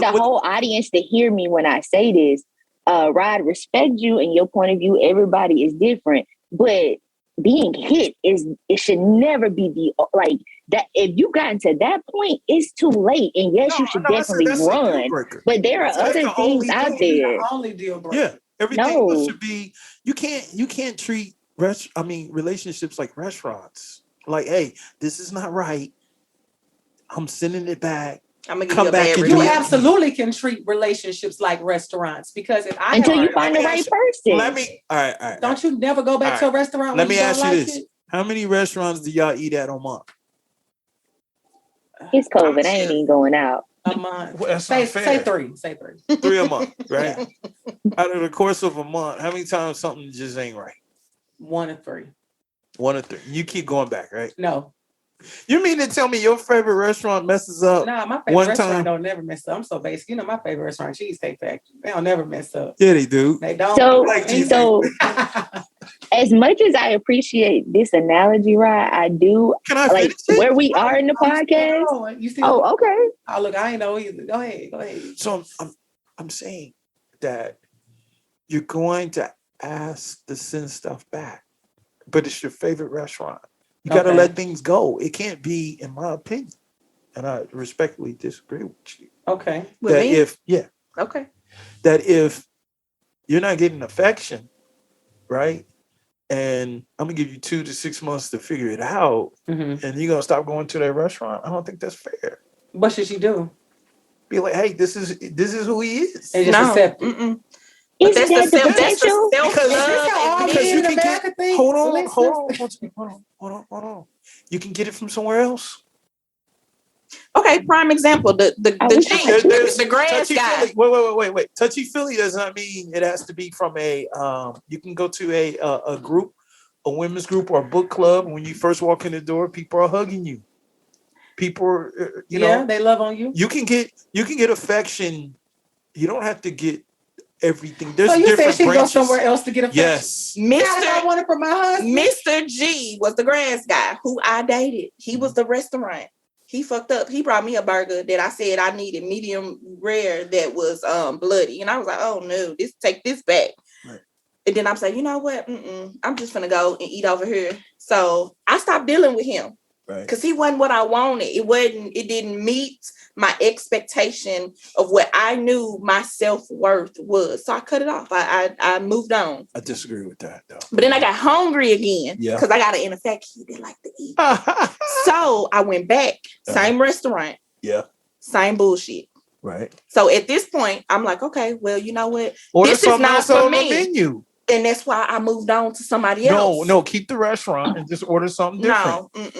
the whole audience to hear me when I say this. Rod, respect you and your point of view. Everybody is different, but being hit it should never be like that. If you gotten to that point, it's too late. And yes, you should definitely run. But there are other things out there. Only deal breaker. Yeah, everything should be. You can't treat relationships like restaurants. Like, hey, this is not right. I'm sending it back. I'm gonna come back. You absolutely can treat relationships like restaurants because if I until you find the right person. All right. Don't you never go back to a restaurant? Let me ask you this: how many restaurants do y'all eat at a month? It's COVID. I ain't even going out. A month. Well, say 3. Say 3. 3 a month, right? Out of the course of a month, how many times something just ain't right? 1 or 3. 1 or 3. You keep going back, right? No. You mean to tell me your favorite restaurant messes up? Nah, my favorite restaurant don't never mess up. I'm so basic. You know, my favorite restaurant, Cheesecake Factory. They don't never mess up. Yeah, they do. They don't. So as much as I appreciate this analogy, right? I do. Can I like where we are in the podcast? You see? Oh, okay. Oh, look, I ain't know either. Go ahead. So I'm saying that you're going to ask to send stuff back, but it's your favorite restaurant. You got to let things go. It can't be, in my opinion, and I respectfully disagree with you. Okay. That if you're not getting affection, right? And I'm gonna give you 2 to 6 months to figure it out, and you're gonna stop going to that restaurant. I don't think that's fair. What should she do? Be like, hey, this is who he is. And just accept it. But that's the self-love. Because you can get. Hold on. You can get it from somewhere else. Okay, prime example. The grass guy. Wait. Touchy feely does not mean it has to be from a. You can go to a group, a women's group, or a book club. When you first walk in the door, people are hugging you. People are, they love on you. You can get affection. You don't have to get everything. There's so you different said she branches. Go somewhere else to get affection. Yes. I want it from my husband. Mr. G was the grass guy who I dated. He was the restaurant. He fucked up. He brought me a burger that I said I needed medium rare that was bloody. And I was like, oh no, take this back. Right. And then I'm saying, you know what? I'm just gonna go and eat over here. So I stopped dealing with him. Right. Because he wasn't what I wanted. It didn't meet my expectation of what I knew my self-worth was. So I cut it off. I moved on. I disagree with that though. But then I got hungry again. Yeah. Because I got an infection. They like to eat. So I went back. Same restaurant. Yeah. Same bullshit. Right. So at this point, I'm like, okay, well, you know what? This is not for me. Menu. And that's why I moved on to somebody else. No, keep the restaurant and just order something different. No,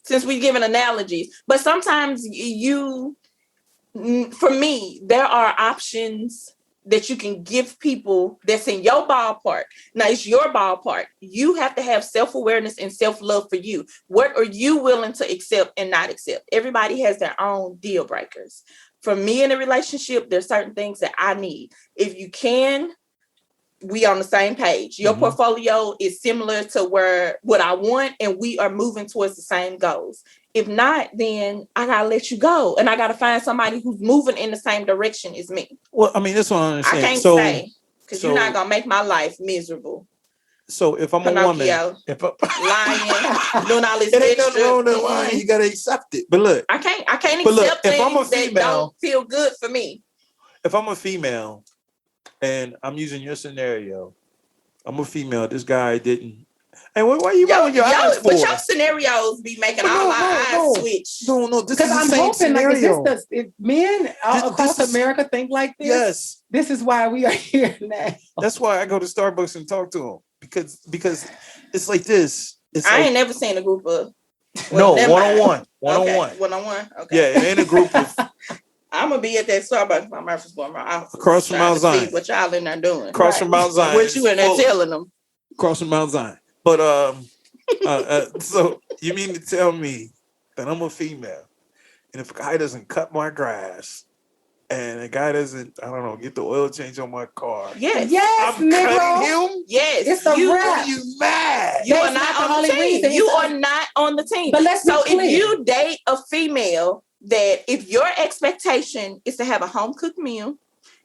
since we're giving analogies. But sometimes for me, there are options that you can give people that's in your ballpark. Now, it's your ballpark. You have to have self-awareness and self-love for you. What are you willing to accept and not accept? Everybody has their own deal breakers. For me in a relationship, there's certain things that I need. If you can, we on the same page. Your portfolio is similar to what I want, and we are moving towards the same goals. If not, then I gotta let you go, and I gotta find somebody who's moving in the same direction as me. Well, I mean, that's what I understand. I can't say because you're not gonna make my life miserable. So if I'm a woman, if lying, doing all this, it ain't nothing wrong with lying. You gotta accept it. But look, I can't accept things that don't feel good for me. If I'm a female. And I'm using your scenario. I'm a female. This guy didn't. And why are you rolling your eyes for? But your scenarios be making all our eyes switch. No. This is the same scenario. Like, if men across America think like this, yes, this is why we are here now. That's why I go to Starbucks and talk to them because it's like this. I ain't never seen a group of. One-on-one. One-on-one. Okay. Yeah, it ain't a group of. I'm gonna be at that Starbucks by Murfreesboro. Across from Mount Zion. See what y'all in there doing? Across from Mount Zion. What you in there telling them? Across from Mount Zion. But so you mean to tell me that I'm a female, and if a guy doesn't cut my grass, and a guy doesn't, I don't know, get the oil change on my car. Yes, I'm Negro. cutting him. Yes, it's a wrap. You mad? You are not on the team. You are not on the team. But let's be clear. If you date a female that if your expectation is to have a home cooked meal,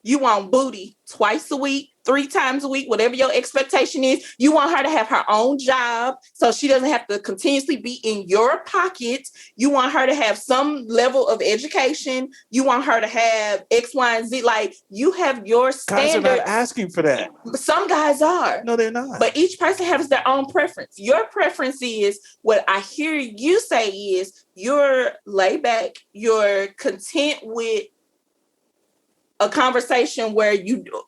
you want booty twice a week, 3 times a week, whatever your expectation is. You want her to have her own job so she doesn't have to continuously be in your pocket. You want her to have some level of education. You want her to have X, Y, and Z. Like, you have your standards. Guys are not asking for that. Some guys are. No, they're not. But each person has their own preference. Your preference is, what I hear you say is, you're laid back, you're content with a conversation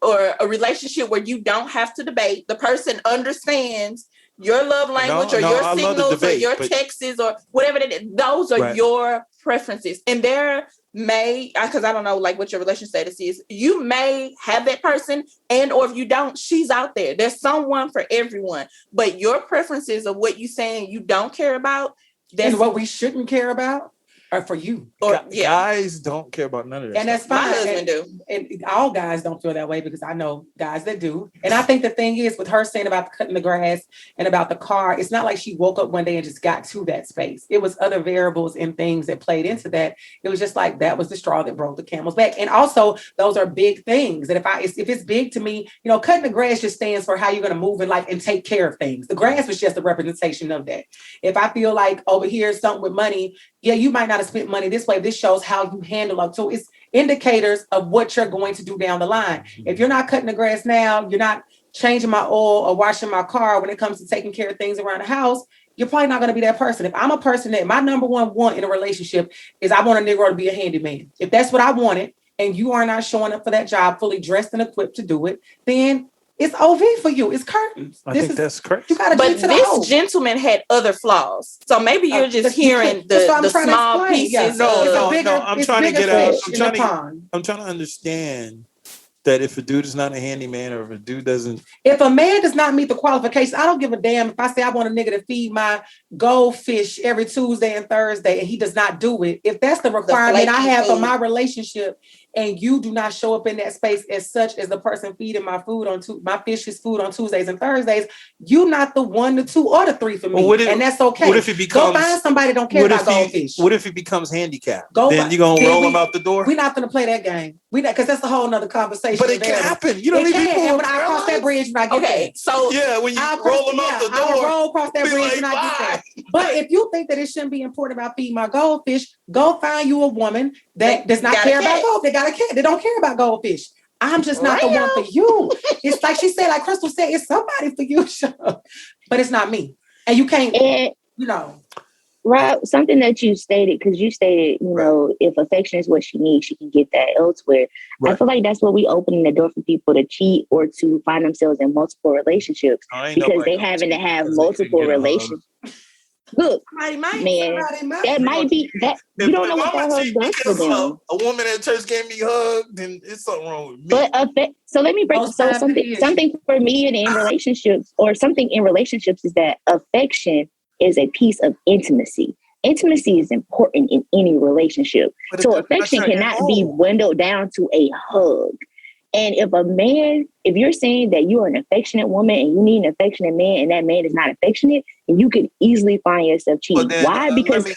or a relationship where you don't have to debate. The person understands your love language or your signals or your texts or whatever it is. Those are your preferences. And there may, because I don't know like what your relationship status is, you may have that person, and or if you don't, she's out there. There's someone for everyone. But your preferences of what you saying you don't care about, that's what we shouldn't care about. Or for you. Guys don't care about none of that. And that's fine. My husband do. And all guys don't feel that way, because I know guys that do. And I think the thing is, with her saying about cutting the grass and about the car, it's not like she woke up one day and just got to that space. It was other variables and things that played into that. It was just like, that was the straw that broke the camel's back. And also, those are big things. And if it's big to me, cutting the grass just stands for how you're going to move in life and take care of things. The grass was just a representation of that. If I feel like over here is something with money, you might not have spent money this way. This shows how you handle it. So it's indicators of what you're going to do down the line. If you're not cutting the grass now, you're not changing my oil or washing my car when it comes to taking care of things around the house, you're probably not going to be that person. If I'm a person that my number one want in a relationship is I want a Negro to be a handyman. If that's what I wanted and you are not showing up for that job fully dressed and equipped to do it, then it's OV for you. It's curtains. I think that's correct. But this gentleman had other flaws. So maybe you're just hearing the small pieces. Yeah. No. I'm trying to get out. I'm trying to understand that if a dude is not a handyman, or if a dude doesn't. If a man does not meet the qualifications, I don't give a damn if I say I want a nigga to feed my goldfish every Tuesday and Thursday and he does not do it. If that's the requirement I have for my relationship, and you do not show up in that space as such as the person feeding my food my fish's food on Tuesdays and Thursdays, you're not the 1, the 2, or the 3 for me. And that's okay. What if it becomes, go find somebody that don't care about goldfish. What if he becomes handicapped? Then you're going to roll him out the door? We're not going to play that game. Because that's a whole nother conversation. But it can happen. You know, it can. And when I cross that bridge, when I get there. So when you roll him out the door, I will roll across that bridge when I get there. But if you think that it shouldn't be important about feeding my goldfish, go find you a woman that does not care about goldfish. They got a cat. They don't care about goldfish. I'm just not the one for you. It's like she said, like Krystal said, it's somebody for you, but it's not me. And you can't, Rob, something that you stated, because you stated, if affection is what she needs, she can get that elsewhere. Right. I feel like that's what we opening the door for people to cheat or to find themselves in multiple relationships, because they having to have multiple relationships. Look, man, that might be that. You don't know what that hug does for them. A woman at church gave me a hug, then it's something wrong with me. But so let me break. So something for me and in relationships, or something in relationships, is that affection is a piece of intimacy. Intimacy is important in any relationship. So affection cannot be dwindled down to a hug. And if you're saying that you are an affectionate woman and you need an affectionate man, and that man is not affectionate, and you could easily find yourself cheating. Why? Because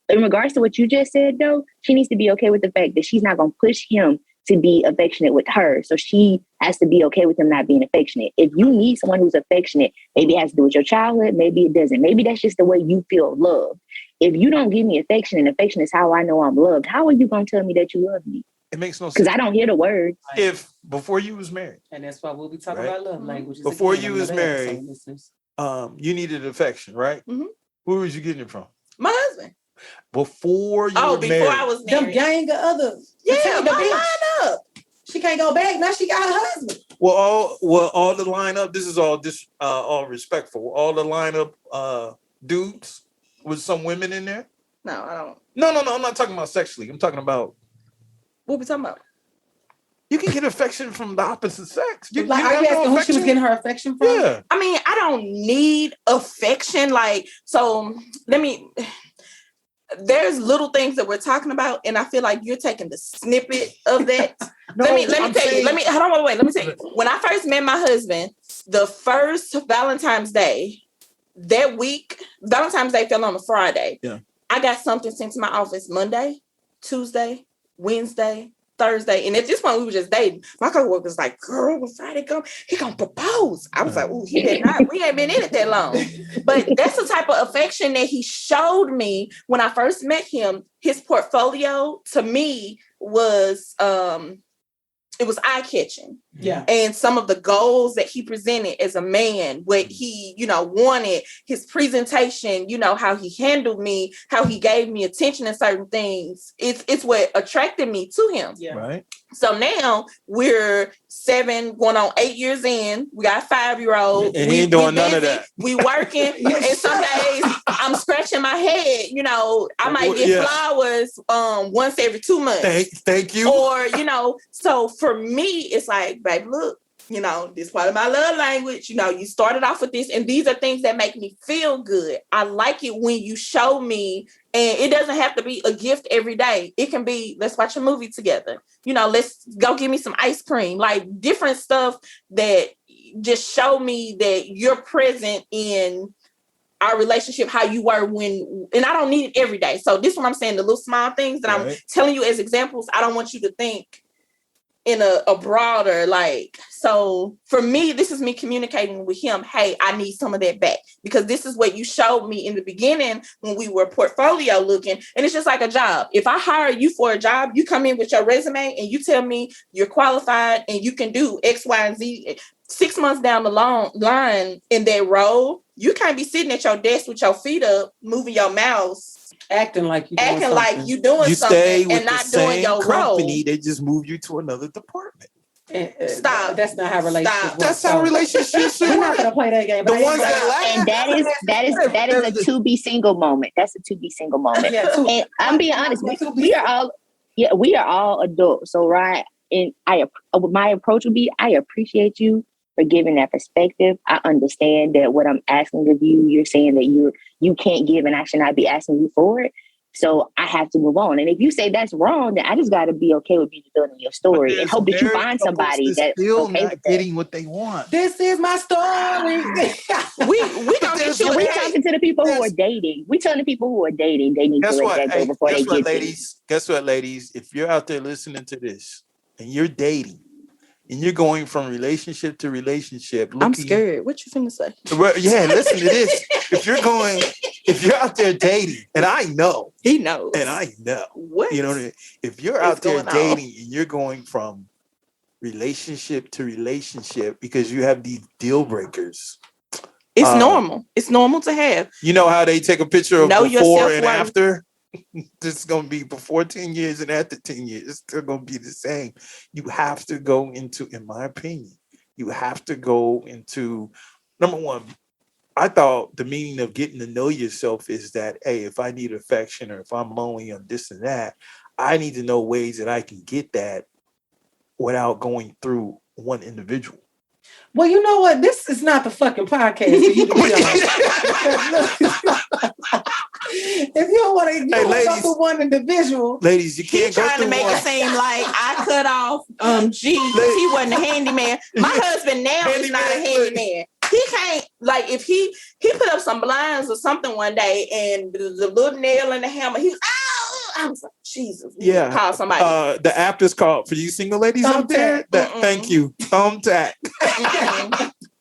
in regards to what you just said, though, she needs to be okay with the fact that she's not going to push him to be affectionate with her. So she has to be okay with him not being affectionate. If you need someone who's affectionate, maybe it has to do with your childhood. Maybe it doesn't. Maybe that's just the way you feel loved. If you don't give me affection, and affection is how I know I'm loved, how are you going to tell me that you love me? It makes no sense. Because I don't hear the words. If before you was married. And that's why we'll be talking about love languages. Before you was married, you needed affection, right? Mm-hmm. Where was you getting it from? My husband. Before you were married. Before I was married. Them gang of others. Yeah, my lineup. She can't go back. Now she got a husband. Well, all the lineup, this is all respectful. All the lineup dudes with some women in there? No, I don't. No, I'm not talking about sexually. I'm talking about. What we talking about? You can get affection from the opposite sex. Are you asking who she was getting her affection from? Yeah. I mean, I don't need affection. Like, so let me. there's little things that we're talking about, and I feel like you're taking the snippet of that. Let me tell you. Hold on, wait. Let me tell you. When I first met my husband, the first Valentine's Day that week, Valentine's Day fell on a Friday. Yeah. I got something sent to my office Monday, Tuesday, Wednesday, Thursday, and at this point we were just dating. My coworker was like, "Girl, when Friday come, he gonna propose." I was like, "Ooh, he did not. We ain't been in it that long." But that's the type of affection that he showed me when I first met him. His portfolio to me was it was eye-catching. Yeah. And some of the goals that he presented as a man, what he, wanted, his presentation, how he handled me, how he gave me attention in certain things. It's what attracted me to him. Yeah. Right. So now we're 7 going on 8 years in. We got a 5-year-old. And he ain't doing none of that. We working. And some days I'm scratching my head. I might get flowers once every 2 months. Thank you. Or, so for me, it's like, babe, look, this part of my love language, you started off with this, and these are things that make me feel good. I like it when you show me, and it doesn't have to be a gift every day. It can be, let's watch a movie together. Let's go get me some ice cream, like different stuff that just show me that you're present in our relationship, how you were and I don't need it every day. So this is what I'm saying, the little small things that I'm telling you as examples. I don't want you to think in a broader, so for me, this is me communicating with him, hey, I need some of that back, because this is what you showed me in the beginning when we were portfolio looking. And it's just like a job. If I hire you for a job, you come in with your resume and you tell me you're qualified and you can do X, Y, and Z. 6 months down the line in that role, you can't be sitting at your desk with your feet up, moving your mouse, acting like you doing something and not doing your company, role. They just move you to another department. Stop. That's not how relationships work. That's how relationships work. We're not gonna play that game. The ones that and that is a to be single moment. That's a to be single moment. And I'm being honest, we are all adults. So right, and my approach would be, I appreciate you for giving that perspective. I understand that what I'm asking of you, you're saying that you can't give, and I should not be asking you for it. So I have to move on. And if you say that's wrong, then I just got to be okay with you building your story and hope that you find somebody that's still okay not with that. getting what they want. This is my story. we gonna get you. We talking to the people who are dating. We telling the people who are dating they need to let that go before they get ladies. Guess what, ladies? If you're out there listening to this and you're dating, and you're going from relationship to relationship. I'm scared. What you finna say? Well, yeah, listen to this. If you're out there dating, and I know. He knows. And I know. What? You know what I mean? If you're out there dating and you're going from relationship to relationship because you have these deal breakers. It's normal. It's normal to have. You know how they take a picture of before and after? This is going to be before 10 years and after 10 years. It's still going to be the same. You have to go into, in my opinion, number one, I thought the meaning of getting to know yourself is that, hey, if I need affection or if I'm lonely or this and that, I need to know ways that I can get that without going through one individual. Well, you know what? This is not the fucking podcast for you to be on. If you don't want to go through one individual, ladies, you can't go through one. Trying to make it seem like I cut off G because he wasn't a handyman. My husband now is not a handyman. He can't, like, if he put up some blinds or something one day and the little nail in the hammer, he was, I was like, Jesus. Yeah. Call somebody. The app is called, for you single ladies out there, thank you, thumbtack.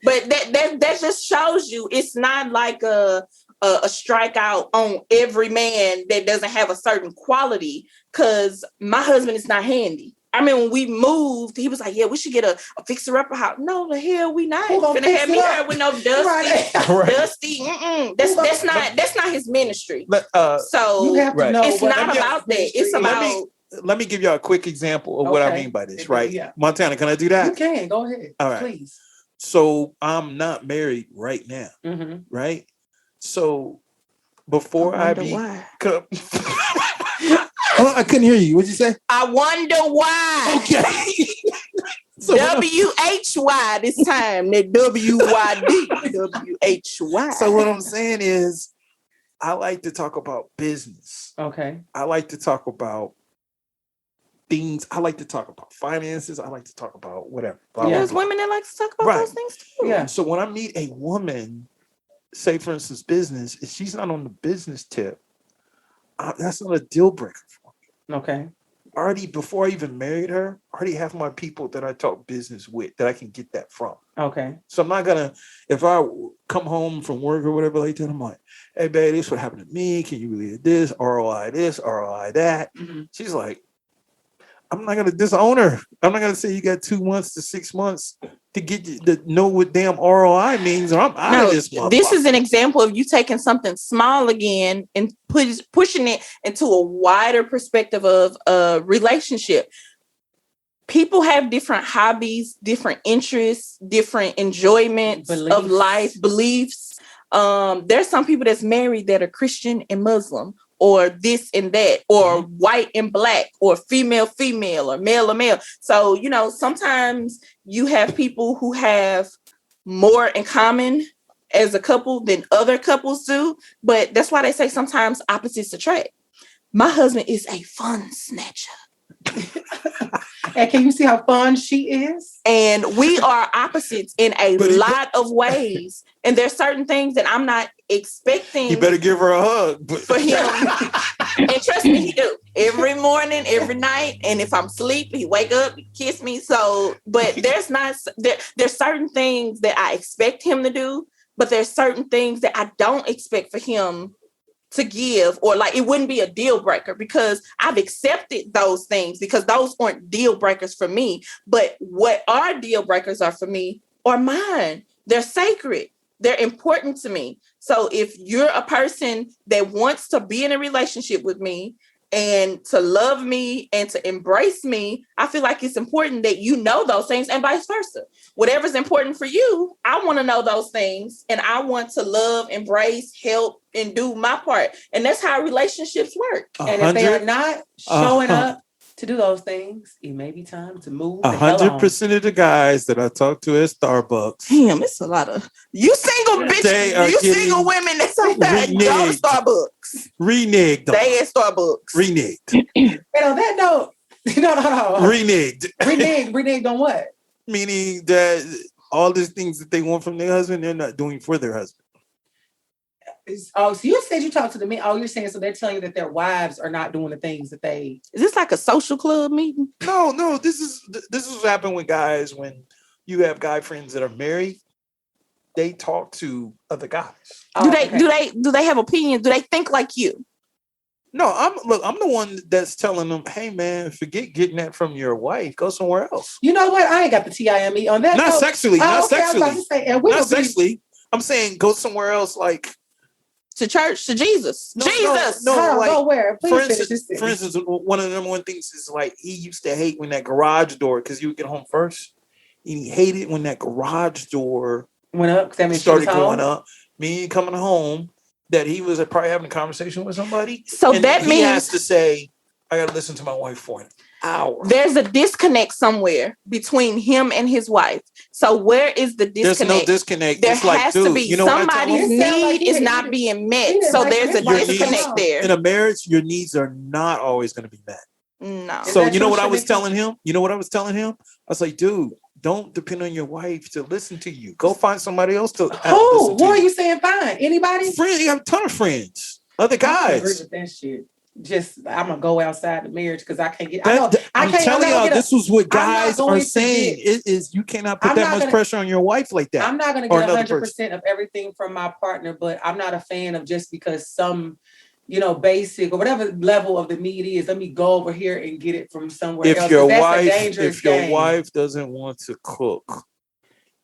But that just shows you it's not like a strikeout on every man that doesn't have a certain quality, because my husband is not handy. I mean, when we moved, he was like, yeah, we should get a fixer-upper house. No, the hell we not. Gonna have me here with no dusty. That's not his ministry. So you have to know it's not about that. It's about... Let me give you a quick example of what I mean by this, right? Yeah. Montana, can I do that? You can. Go ahead. All right. Please. So I'm not married right now, right? So before I I couldn't hear you. What'd you say? I wonder why. Okay. So WHY this time. That WYD. WHY. So what I'm saying is, I like to talk about business. Okay. I like to talk about things. I like to talk about finances. I like to talk about whatever. Blah, Yeah. blah, There's blah. women that like to talk about Right. those things too. Yeah. So when I meet a woman, say for instance, business, if she's not on the business tip, that's not a deal breaker for me. Okay. Already before I even married her, I already have my people that I talk business with that I can get that from. Okay. So I'm not gonna, if I come home from work or whatever like that, I'm like, hey babe, this what happened to me. Can you really this, ROI that? Mm-hmm. She's like, I'm not gonna disown her. I'm not gonna say you got 2 months to 6 months to get you to know what damn ROI means, or I'm out of this motherfucker. This is an example of you taking something small again and pushing it into a wider perspective of a relationship. People have different hobbies, different interests, different enjoyments of life, beliefs. There's some people that's married that are Christian and Muslim, or this and that, or white and black, or female, or male. So, sometimes you have people who have more in common as a couple than other couples do. But that's why they say sometimes opposites attract. My husband is a fun snatcher. And can you see how fun she is? And we are opposites in a lot of ways. And there's certain things that I'm not expecting. You better give her a hug. For him. And trust me, he do. Every morning, every night. And if I'm asleep, he wake up, he kiss me. So, but there's certain things that I expect him to do, but there's certain things that I don't expect for him to give, or like it wouldn't be a deal breaker, because I've accepted those things because those aren't deal breakers for me. But what are deal breakers are for me are mine. They're sacred. They're important to me. So if you're a person that wants to be in a relationship with me and to love me and to embrace me, I feel like it's important that you know those things, and vice versa. Whatever's important for you, I want to know those things, and I want to love, embrace, help, and do my part. And that's how relationships work. And if they are not showing up to do those things, it may be time to move. 100% of the guys that I talk to at Starbucks. Damn, it's a lot of you single bitches, you single women that say that go to Starbucks. Reneged. They at Starbucks. Reneged. And on that note, no. Reneged. Reneged on what? Meaning that all these things that they want from their husband, they're not doing for their husband. Oh, so you said you talked to the men. Oh, you're saying so they're telling you that their wives are not doing the things that they. Is this like a social club meeting? No. This is what happened with guys when you have guy friends that are married. They talk to other guys. Do they have opinions? Do they think like you? No, I'm the one that's telling them, hey man, forget getting that from your wife. Go somewhere else. You know what? I ain't got the TIME on that. Not sexually. Not sexually. I'm saying go somewhere else, like to church, to Jesus. Jesus. No, like, go where? Please for instance, one of the number one things is like he used to hate when that garage door, because you would get home first. And he hated when that garage door went up. Started going up. Me coming home, that he was probably having a conversation with somebody. So that means he has to say, I got to listen to my wife for an hour. There's a disconnect somewhere between him and his wife. So where is the disconnect? There's no disconnect. There it's has to be. You know somebody's need is not being met. So there's a disconnect there. In a marriage, your needs are not always going to be met. No. So you know what I was telling him? I was like, dude, don't depend on your wife to listen to you. Go find somebody else to. Who? Who are you saying find? Anybody? Friends. You have a ton of friends. Other guys. I agree with that shit. Just I'm gonna go outside the marriage because I can't get. I'm telling y'all, this was what guys are saying. It is you cannot put that much pressure on your wife like that. I'm not gonna get 100% of everything from my partner, but I'm not a fan of just because some, basic or whatever level of the need is. Let me go over here and get it from somewhere else. If your wife doesn't want to cook.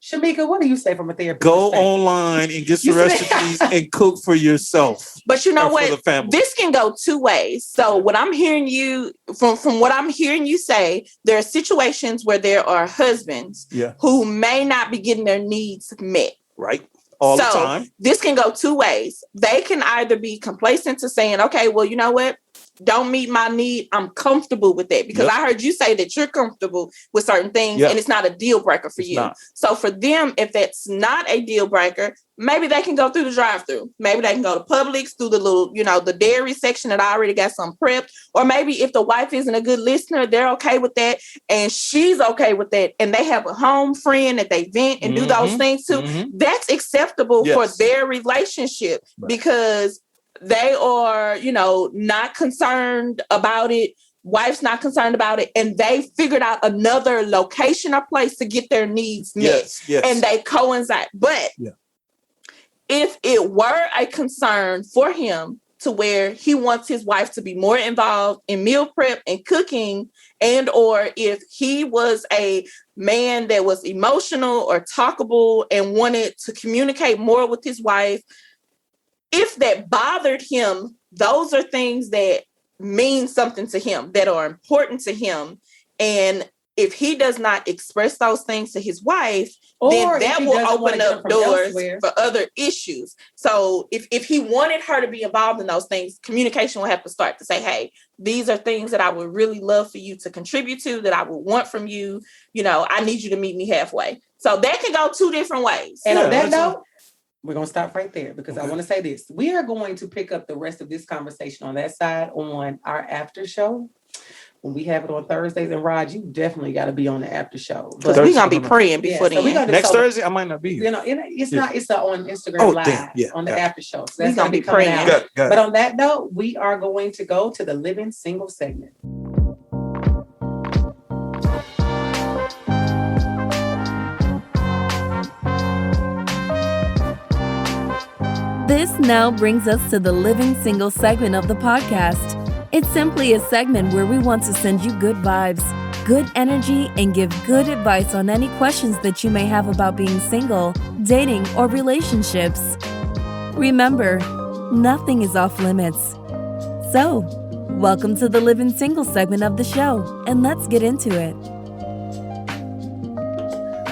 Chemyeeka, what do you say from a therapist? Go online and get some recipes and cook for yourself. But you know what? This can go two ways. So what I'm hearing you from what I'm hearing you say, there are situations where there are husbands who may not be getting their needs met. Right. All the time. This can go two ways. They can either be complacent to saying, okay, well, you know what? don't meet my need, I'm comfortable with that. Because I heard you say that you're comfortable with certain things and it's not a deal breaker for you. Not. So for them, if that's not a deal breaker, maybe they can go through the drive-through. Maybe they can go to Publix through the little, the dairy section that I already got some prepped. Or maybe if the wife isn't a good listener, they're okay with that. And she's okay with that. And they have a home friend that they vent and do those things to. That's acceptable for their relationship because they are, not concerned about it. Wife's not concerned about it. And they figured out another location or place to get their needs met. Yes. And they coincide. But if it were a concern for him to where he wants his wife to be more involved in meal prep and cooking, and or if he was a man that was emotional or talkable and wanted to communicate more with his wife, if that bothered him, those are things that mean something to him, that are important to him. And if he does not express those things to his wife, then that will open up doors for other issues. So if he wanted her to be involved in those things, communication will have to start to say, hey, these are things that I would really love for you to contribute to, that I would want from you. I need you to meet me halfway. So that can go two different ways. And on that note, we're going to stop right there because I want to say this. We are going to pick up the rest of this conversation on that side on our after show. When we have it on Thursdays, and Rod, you definitely got to be on the after show. Because we're going to be praying before then. Next Thursday, I might not be here. It's on Instagram Live on the after show. So that's going to be praying. Out. But on that note, we are going to go to the Living Single segment. This now brings us to the Living Single segment of the podcast. It's simply a segment where we want to send you good vibes, good energy, and give good advice on any questions that you may have about being single, dating, or relationships. Remember, nothing is off limits. So, welcome to the Living Single segment of the show, and let's get into it.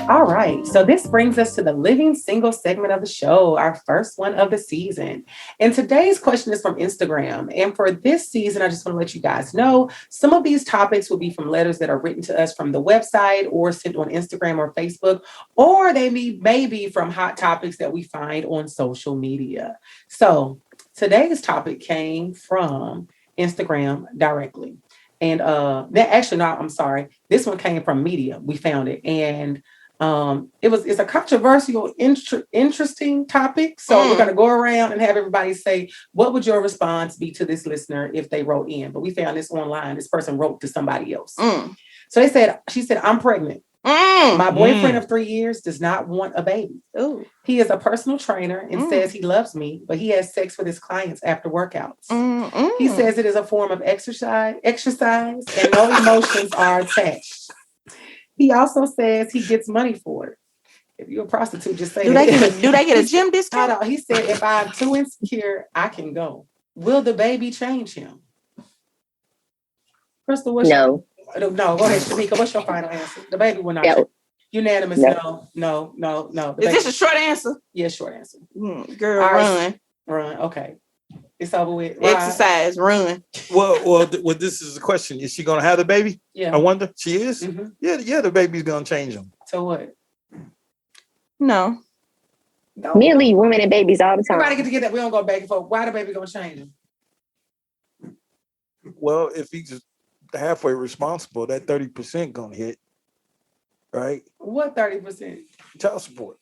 All right, so this brings us to the Living Single segment of the show, our first one of the season. And today's question is from Instagram. And for this season, I just want to let you guys know, some of these topics will be from letters that are written to us from the website or sent on Instagram or Facebook, or they may be from hot topics that we find on social media. So today's topic came from Instagram directly. And this one came from media. We found it. And it's a controversial, interesting topic. So we're going to go around and have everybody say, what would your response be to this listener if they wrote in? But we found this online. This person wrote to somebody else. So she said, I'm pregnant. My boyfriend of 3 years does not want a baby. Ooh. He is a personal trainer and says he loves me, but he has sex with his clients after workouts. He says it is a form of exercise and no emotions are attached. He also says he gets money for it. If you're a prostitute, just say do they get a gym discount? He said, if I'm too insecure, I can go. Will the baby change him? Krystal, no. No, go ahead, Chemyeeka. What's your final answer? The baby will not change. Unanimous, no. Is this a short answer? Yeah, short answer. Girl, run. Okay. It's over with. Exercise, run. Well, this is the question. Is she going to have the baby? Yeah. I wonder. She is? Mm-hmm. Yeah, the baby's going to change him. So what? No. Me and leave women and babies all the time. Everybody get together. We don't go back and forth. Why the baby going to change him? Well, if he's halfway responsible, that 30% going to hit. Right? What 30%? Child support.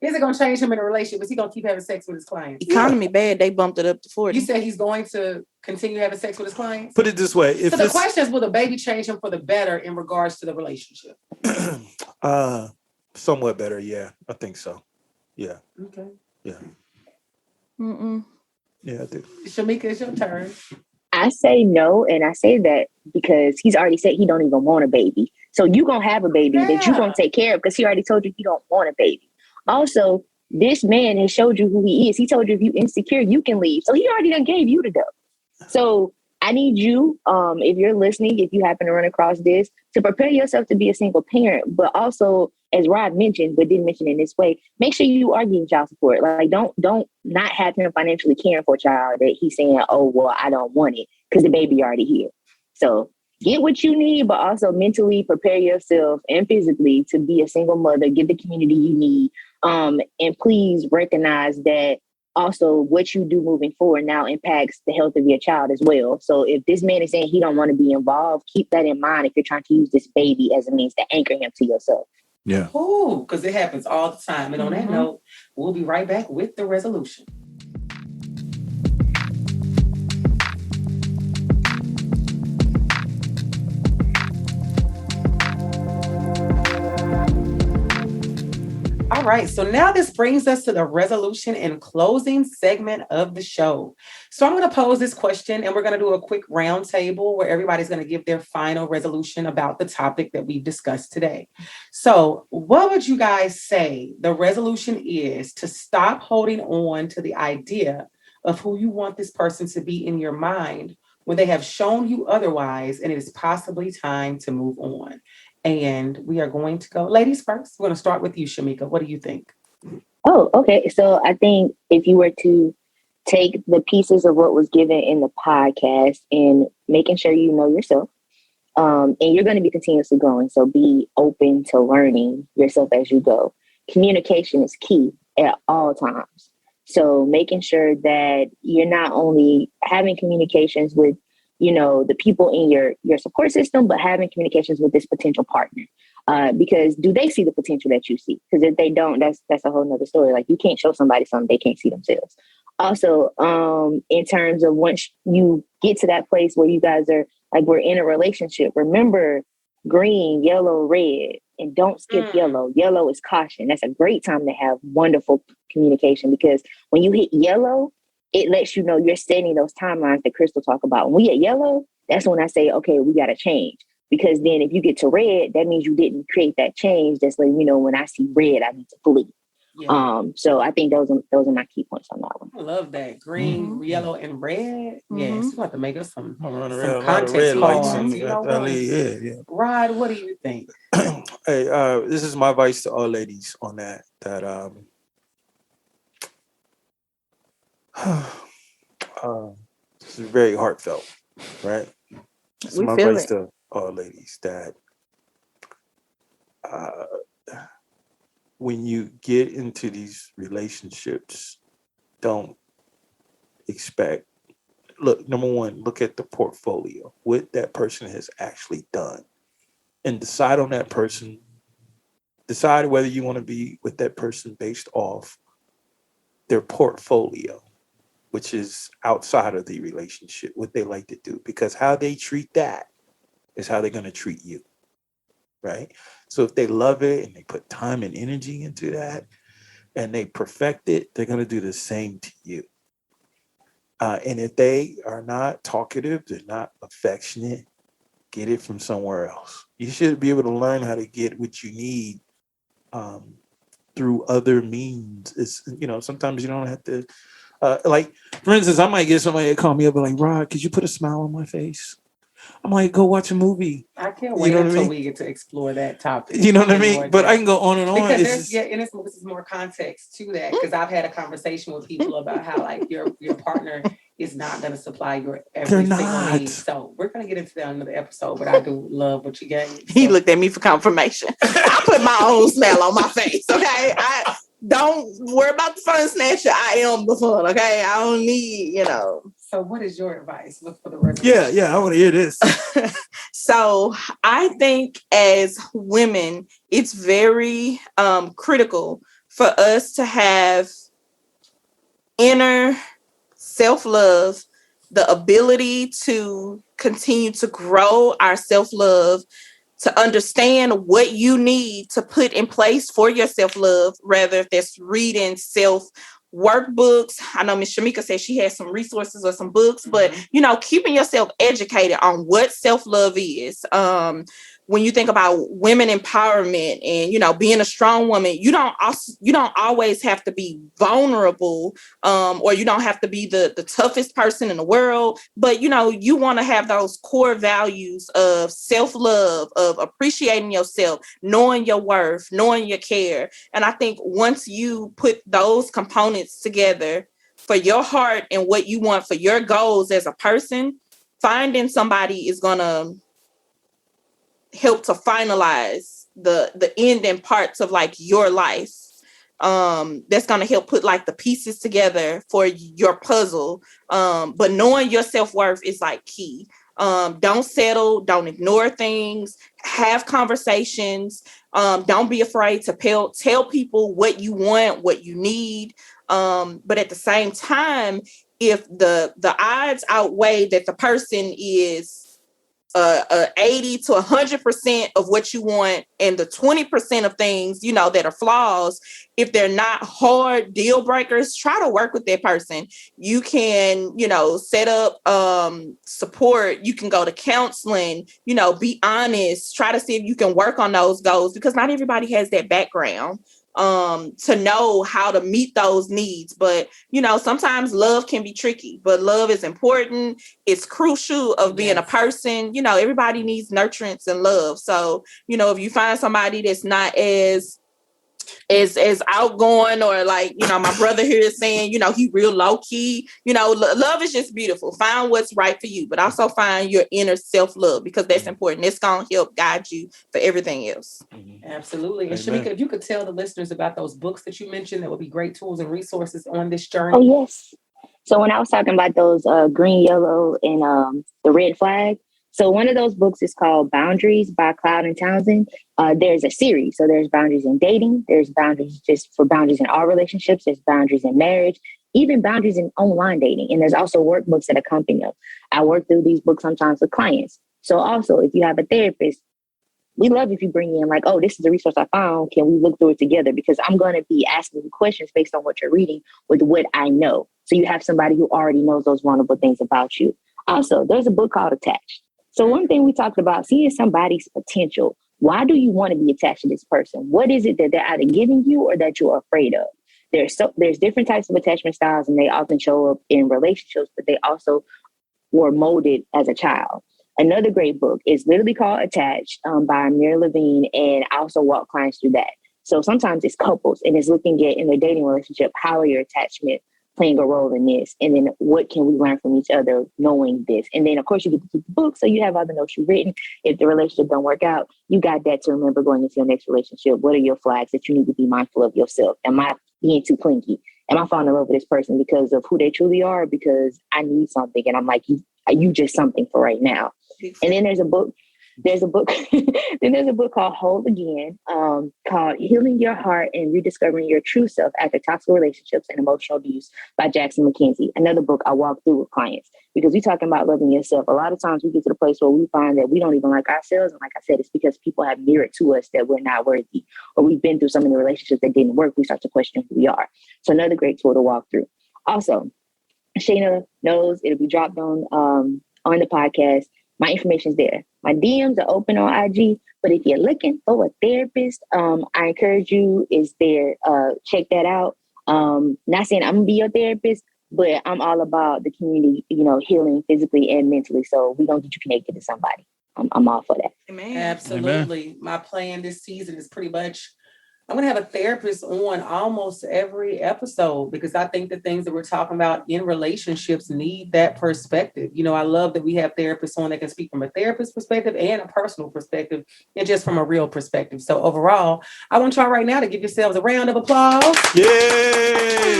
Is it going to change him in a relationship? Is he going to keep having sex with his clients? Economy bad. They bumped it up to 40. You said he's going to continue having sex with his clients? Put it this way. So the question is, will the baby change him for the better in regards to the relationship? Somewhat better, yeah. I think so. Yeah. Okay. Yeah. Yeah, I do. Chemyeeka, it's your turn. I say no, and I say that because he's already said he don't even want a baby. So you going to have a baby that you going to take care of because he already told you he don't want a baby. Also, this man has showed you who he is. He told you if you insecure, you can leave. So he already done gave you the dough. So I need you, if you're listening, if you happen to run across this, to prepare yourself to be a single parent, but also as Rod mentioned, but didn't mention in this way, make sure you are getting child support. Like, don't not have him financially caring for a child that he's saying, oh, well, I don't want it because the baby already here. So get what you need, but also mentally prepare yourself and physically to be a single mother, get the community you need. And please recognize that also what you do moving forward now impacts the health of your child as well. So if this man is saying he don't want to be involved, keep that in mind if you're trying to use this baby as a means to anchor him to yourself. Yeah. Ooh, because it happens all the time. And on that note, we'll be right back with the resolution. All right, so now this brings us to the resolution and closing segment of the show. So I'm going to pose this question and we're going to do a quick round table where everybody's going to give their final resolution about the topic that we've discussed today. So what would you guys say the resolution is to stop holding on to the idea of who you want this person to be in your mind when they have shown you otherwise and it is possibly time to move on? And we are going to go, ladies first. We're going to start with you, Chemyeeka. What do you think? Oh, okay. So I think if you were to take the pieces of what was given in the podcast and making sure you know yourself, and you're going to be continuously growing. So be open to learning yourself as you go. Communication is key at all times. So making sure that you're not only having communications with the people in your support system, but having communications with this potential partner. Because do they see the potential that you see? Because if they don't, that's a whole nother story. Like, you can't show somebody something they can't see themselves. Also, in terms of once you get to that place where you guys are like, we're in a relationship, remember green, yellow, red, and don't skip yellow. Yellow is caution. That's a great time to have wonderful communication, because when you hit yellow, it lets you know you're setting those timelines that Krystal talk about. When we at yellow, that's when I say, okay, we got to change. Because then if you get to red, that means you didn't create that change. That's like, when I see red, I need to flee. Yeah. So I think those are my key points on that one. I love that. Green, yellow, and red. Yes, we have to make us some context red lights. Yeah. Rod, what do you think? Hey, this is my advice to all ladies on that. This is very heartfelt, right? This is my advice to all ladies that when you get into these relationships, don't expect. Look, number one, look at the portfolio, what that person has actually done, and decide on that person. Decide whether you want to be with that person based off their portfolio, which is outside of the relationship, what they like to do, because how they treat that is how they're going to treat you, right? So if they love it and they put time and energy into that and they perfect it, they're going to do the same to you. And if they are not talkative, they're not affectionate, get it from somewhere else. You should be able to learn how to get what you need through other means. It's, sometimes you don't have to, like, for instance, I might get somebody to call me up and like, Rod, could you put a smile on my face? I'm like, go watch a movie. I can't wait until we get to explore that topic. You know what I mean? But I can go on and on. Because this is more context to that, because I've had a conversation with people about how, like, your partner is not going to supply your every single need. So we're going to get into that in another episode, but I do love what you gave. So. He looked at me for confirmation. I put my own smile on my face, okay? Don't worry about the fun snatcher. I am the fun, okay? I don't need, So what is your advice? Look for the resolution. Yeah, I want to hear this. So I think as women, it's very critical for us to have inner self-love, the ability to continue to grow our self-love, to understand what you need to put in place for your self-love, rather if that's reading workbooks. I know Miss Chemyeeka said she has some resources or some books, but keeping yourself educated on what self-love is. When you think about women empowerment and being a strong woman, you don't always have to be vulnerable, or you don't have to be the toughest person in the world, but you want to have those core values of self-love, of appreciating yourself, knowing your worth, knowing your care. And I think once you put those components together for your heart and what you want for your goals as a person, finding somebody is gonna help to finalize the ending parts of like your life. That's gonna help put like the pieces together for your puzzle. But knowing your self-worth is like key. Don't settle, don't ignore things, have conversations. Don't be afraid to tell people what you want, what you need. But at the same time, if the odds outweigh that the person is 80 to 100% of what you want, and the 20% of things, that are flaws, if they're not hard deal breakers, try to work with that person. You can, set up support. You can go to counseling, be honest, try to see if you can work on those goals, because not everybody has that background to know how to meet those needs. But sometimes love can be tricky, but love is important. It's crucial of being a person. Everybody needs nurturance and love. So if you find somebody that's not as outgoing, or like my brother here is saying he real low-key, love is just beautiful. Find what's right for you, but also find your inner self-love, because that's important. It's gonna help guide you for everything else. Absolutely. And Chemyeeka, if you could tell the listeners about those books that you mentioned, that would be great tools and resources on this journey. Oh, yes. So when I was talking about those green, yellow, and the red flag, so one of those books is called Boundaries by Cloud and Townsend. There's a series. So there's boundaries in dating. There's boundaries just for boundaries in all relationships. There's boundaries in marriage, even boundaries in online dating. And there's also workbooks that accompany them. I work through these books sometimes with clients. So also, if you have a therapist, we love if you bring in like, oh, this is a resource I found. Can we look through it together? Because I'm going to be asking you questions based on what you're reading with what I know. So you have somebody who already knows those vulnerable things about you. Also, there's a book called Attached. So one thing we talked about, seeing somebody's potential. Why do you want to be attached to this person? What is it that they're either giving you or that you're afraid of? There's different types of attachment styles, and they often show up in relationships, but they also were molded as a child. Another great book is literally called Attached by Amir Levine, and I also walk clients through that. So sometimes it's couples, and it's looking at in their dating relationship, how are your attachment playing a role in this? And then what can we learn from each other knowing this? And then, of course, you get to keep the book, so you have all the notes you've written. If the relationship don't work out, you got that to remember going into your next relationship. What are your flags that you need to be mindful of yourself? Am I being too clingy? Am I falling in love with this person because of who they truly are? Because I need something, and I'm like, you just something for right now. And then there's a book called Whole Again, called Healing Your Heart and Rediscovering Your True Self After Toxic Relationships and Emotional Abuse by Jackson McKenzie. Another book I walk through with clients, because we're talking about loving yourself. A lot of times we get to the place where we find that we don't even like ourselves. And like I said, it's because people have mirrored to us that we're not worthy, or we've been through some of the relationships that didn't work. We start to question who we are. So another great tool to walk through. Also, Shayna knows it'll be dropped on the podcast. My information's there. My DMs are open on IG, but if you're looking for a therapist, I encourage you, is there. Check that out. Not saying I'm gonna be your therapist, but I'm all about the community, healing physically and mentally. So we're gonna get you connected to somebody. I'm all for that. Amen. Absolutely. Amen. My plan this season is pretty much, I'm going to have a therapist on almost every episode, because I think the things that we're talking about in relationships need that perspective. I love that we have therapists on that can speak from a therapist perspective and a personal perspective, and just from a real perspective. So overall, I want y'all right now to give yourselves a round of applause. Yay!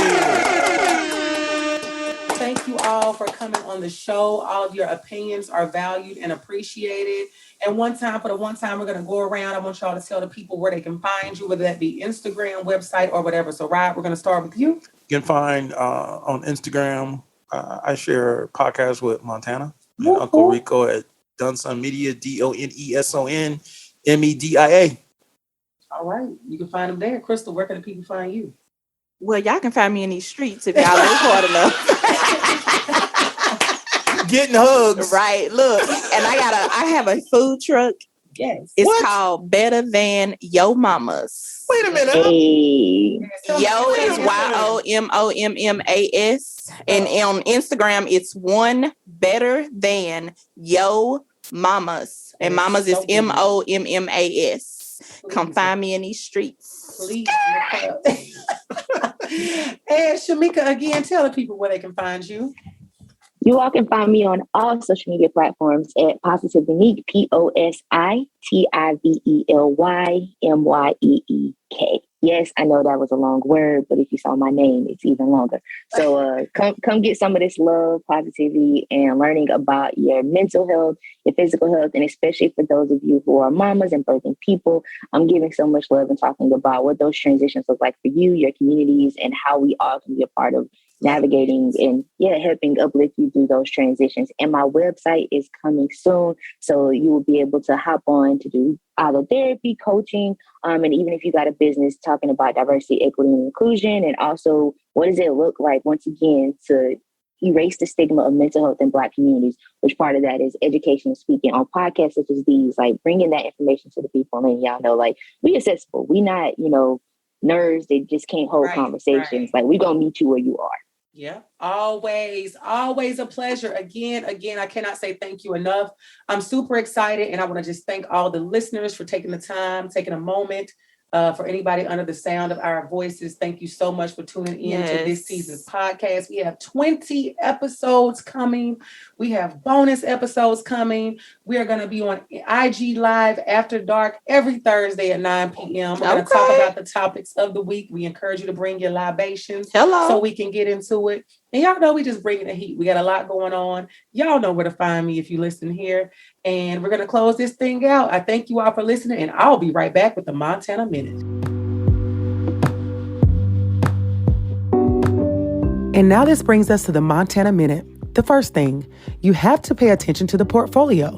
Thank you all for coming on the show. All of your opinions are valued and appreciated. And one time, we're going to go around. I want y'all to tell the people where they can find you, whether that be Instagram, website, or whatever. So, Rod, we're going to start with you. You can find on Instagram, I share podcasts with Montana and Uncle Rico at Dunson Media, DONESON MEDIA. All right. You can find them there. Krystal, where can the people find you? Well, y'all can find me in these streets if y'all live hard enough. Getting hugs. Right. Look, and I have a food truck. Yes. It's called Better Than Yo Mama's. Wait a minute. Hey. Yo is YOMMOMMAS. And on Instagram, it's one better than Yo Mamas. And Mamas is MOMMAS. Come find me in these streets. Please. And Chemyeeka, again, tell the people where they can find you. You all can find me on all social media platforms at Positively Meek, POSITIVELYMYEEK. Yes, I know that was a long word, but if you saw my name, it's even longer. So come get some of this love, positivity, and learning about your mental health, your physical health, and especially for those of you who are mamas and birthing people, I'm giving so much love and talking about what those transitions look like for you, your communities, and how we all can be a part of navigating and helping uplift you through those transitions. And my website is coming soon, so you will be able to hop on to do either therapy, coaching, and even if you got a business, talking about diversity, equity, and inclusion, and also what does it look like once again to erase the stigma of mental health in Black communities, which part of that is education and speaking on podcasts such as these, like bringing that information to the people and y'all know, like, we accessible. We not, nerds that just can't hold conversations. Right. Like, we gonna meet you where you are. Yeah, always a pleasure. Again, I cannot say thank you enough. I'm super excited, and I want to just thank all the listeners for taking the time, taking a moment. For anybody under the sound of our voices, thank you so much for tuning in to this season's podcast. We have 20 episodes coming. We have bonus episodes coming. We are going to be on IG Live After Dark every Thursday at 9 p.m. We're going to talk about the topics of the week. We encourage you to bring your libations so we can get into it. And y'all know we just bringing the heat. We got a lot going on. Y'all know where to find me if you listen here. And we're going to close this thing out. I thank you all for listening, and I'll be right back with the Montana Minute. And now this brings us to the Montana Minute. The first thing, you have to pay attention to the portfolio.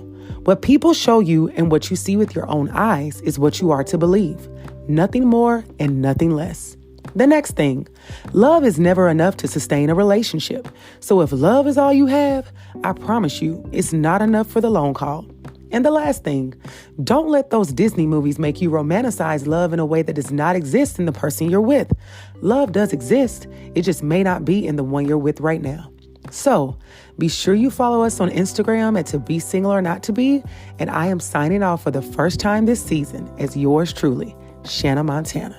What people show you and what you see with your own eyes is what you are to believe. Nothing more and nothing less. The next thing, love is never enough to sustain a relationship. So if love is all you have, I promise you, it's not enough for the long haul. And the last thing, don't let those Disney movies make you romanticize love in a way that does not exist in the person you're with. Love does exist. It just may not be in the one you're with right now. So be sure you follow us on Instagram at To Be Single or Not To Be. And I am signing off for the first time this season as yours truly, Shanna Montana.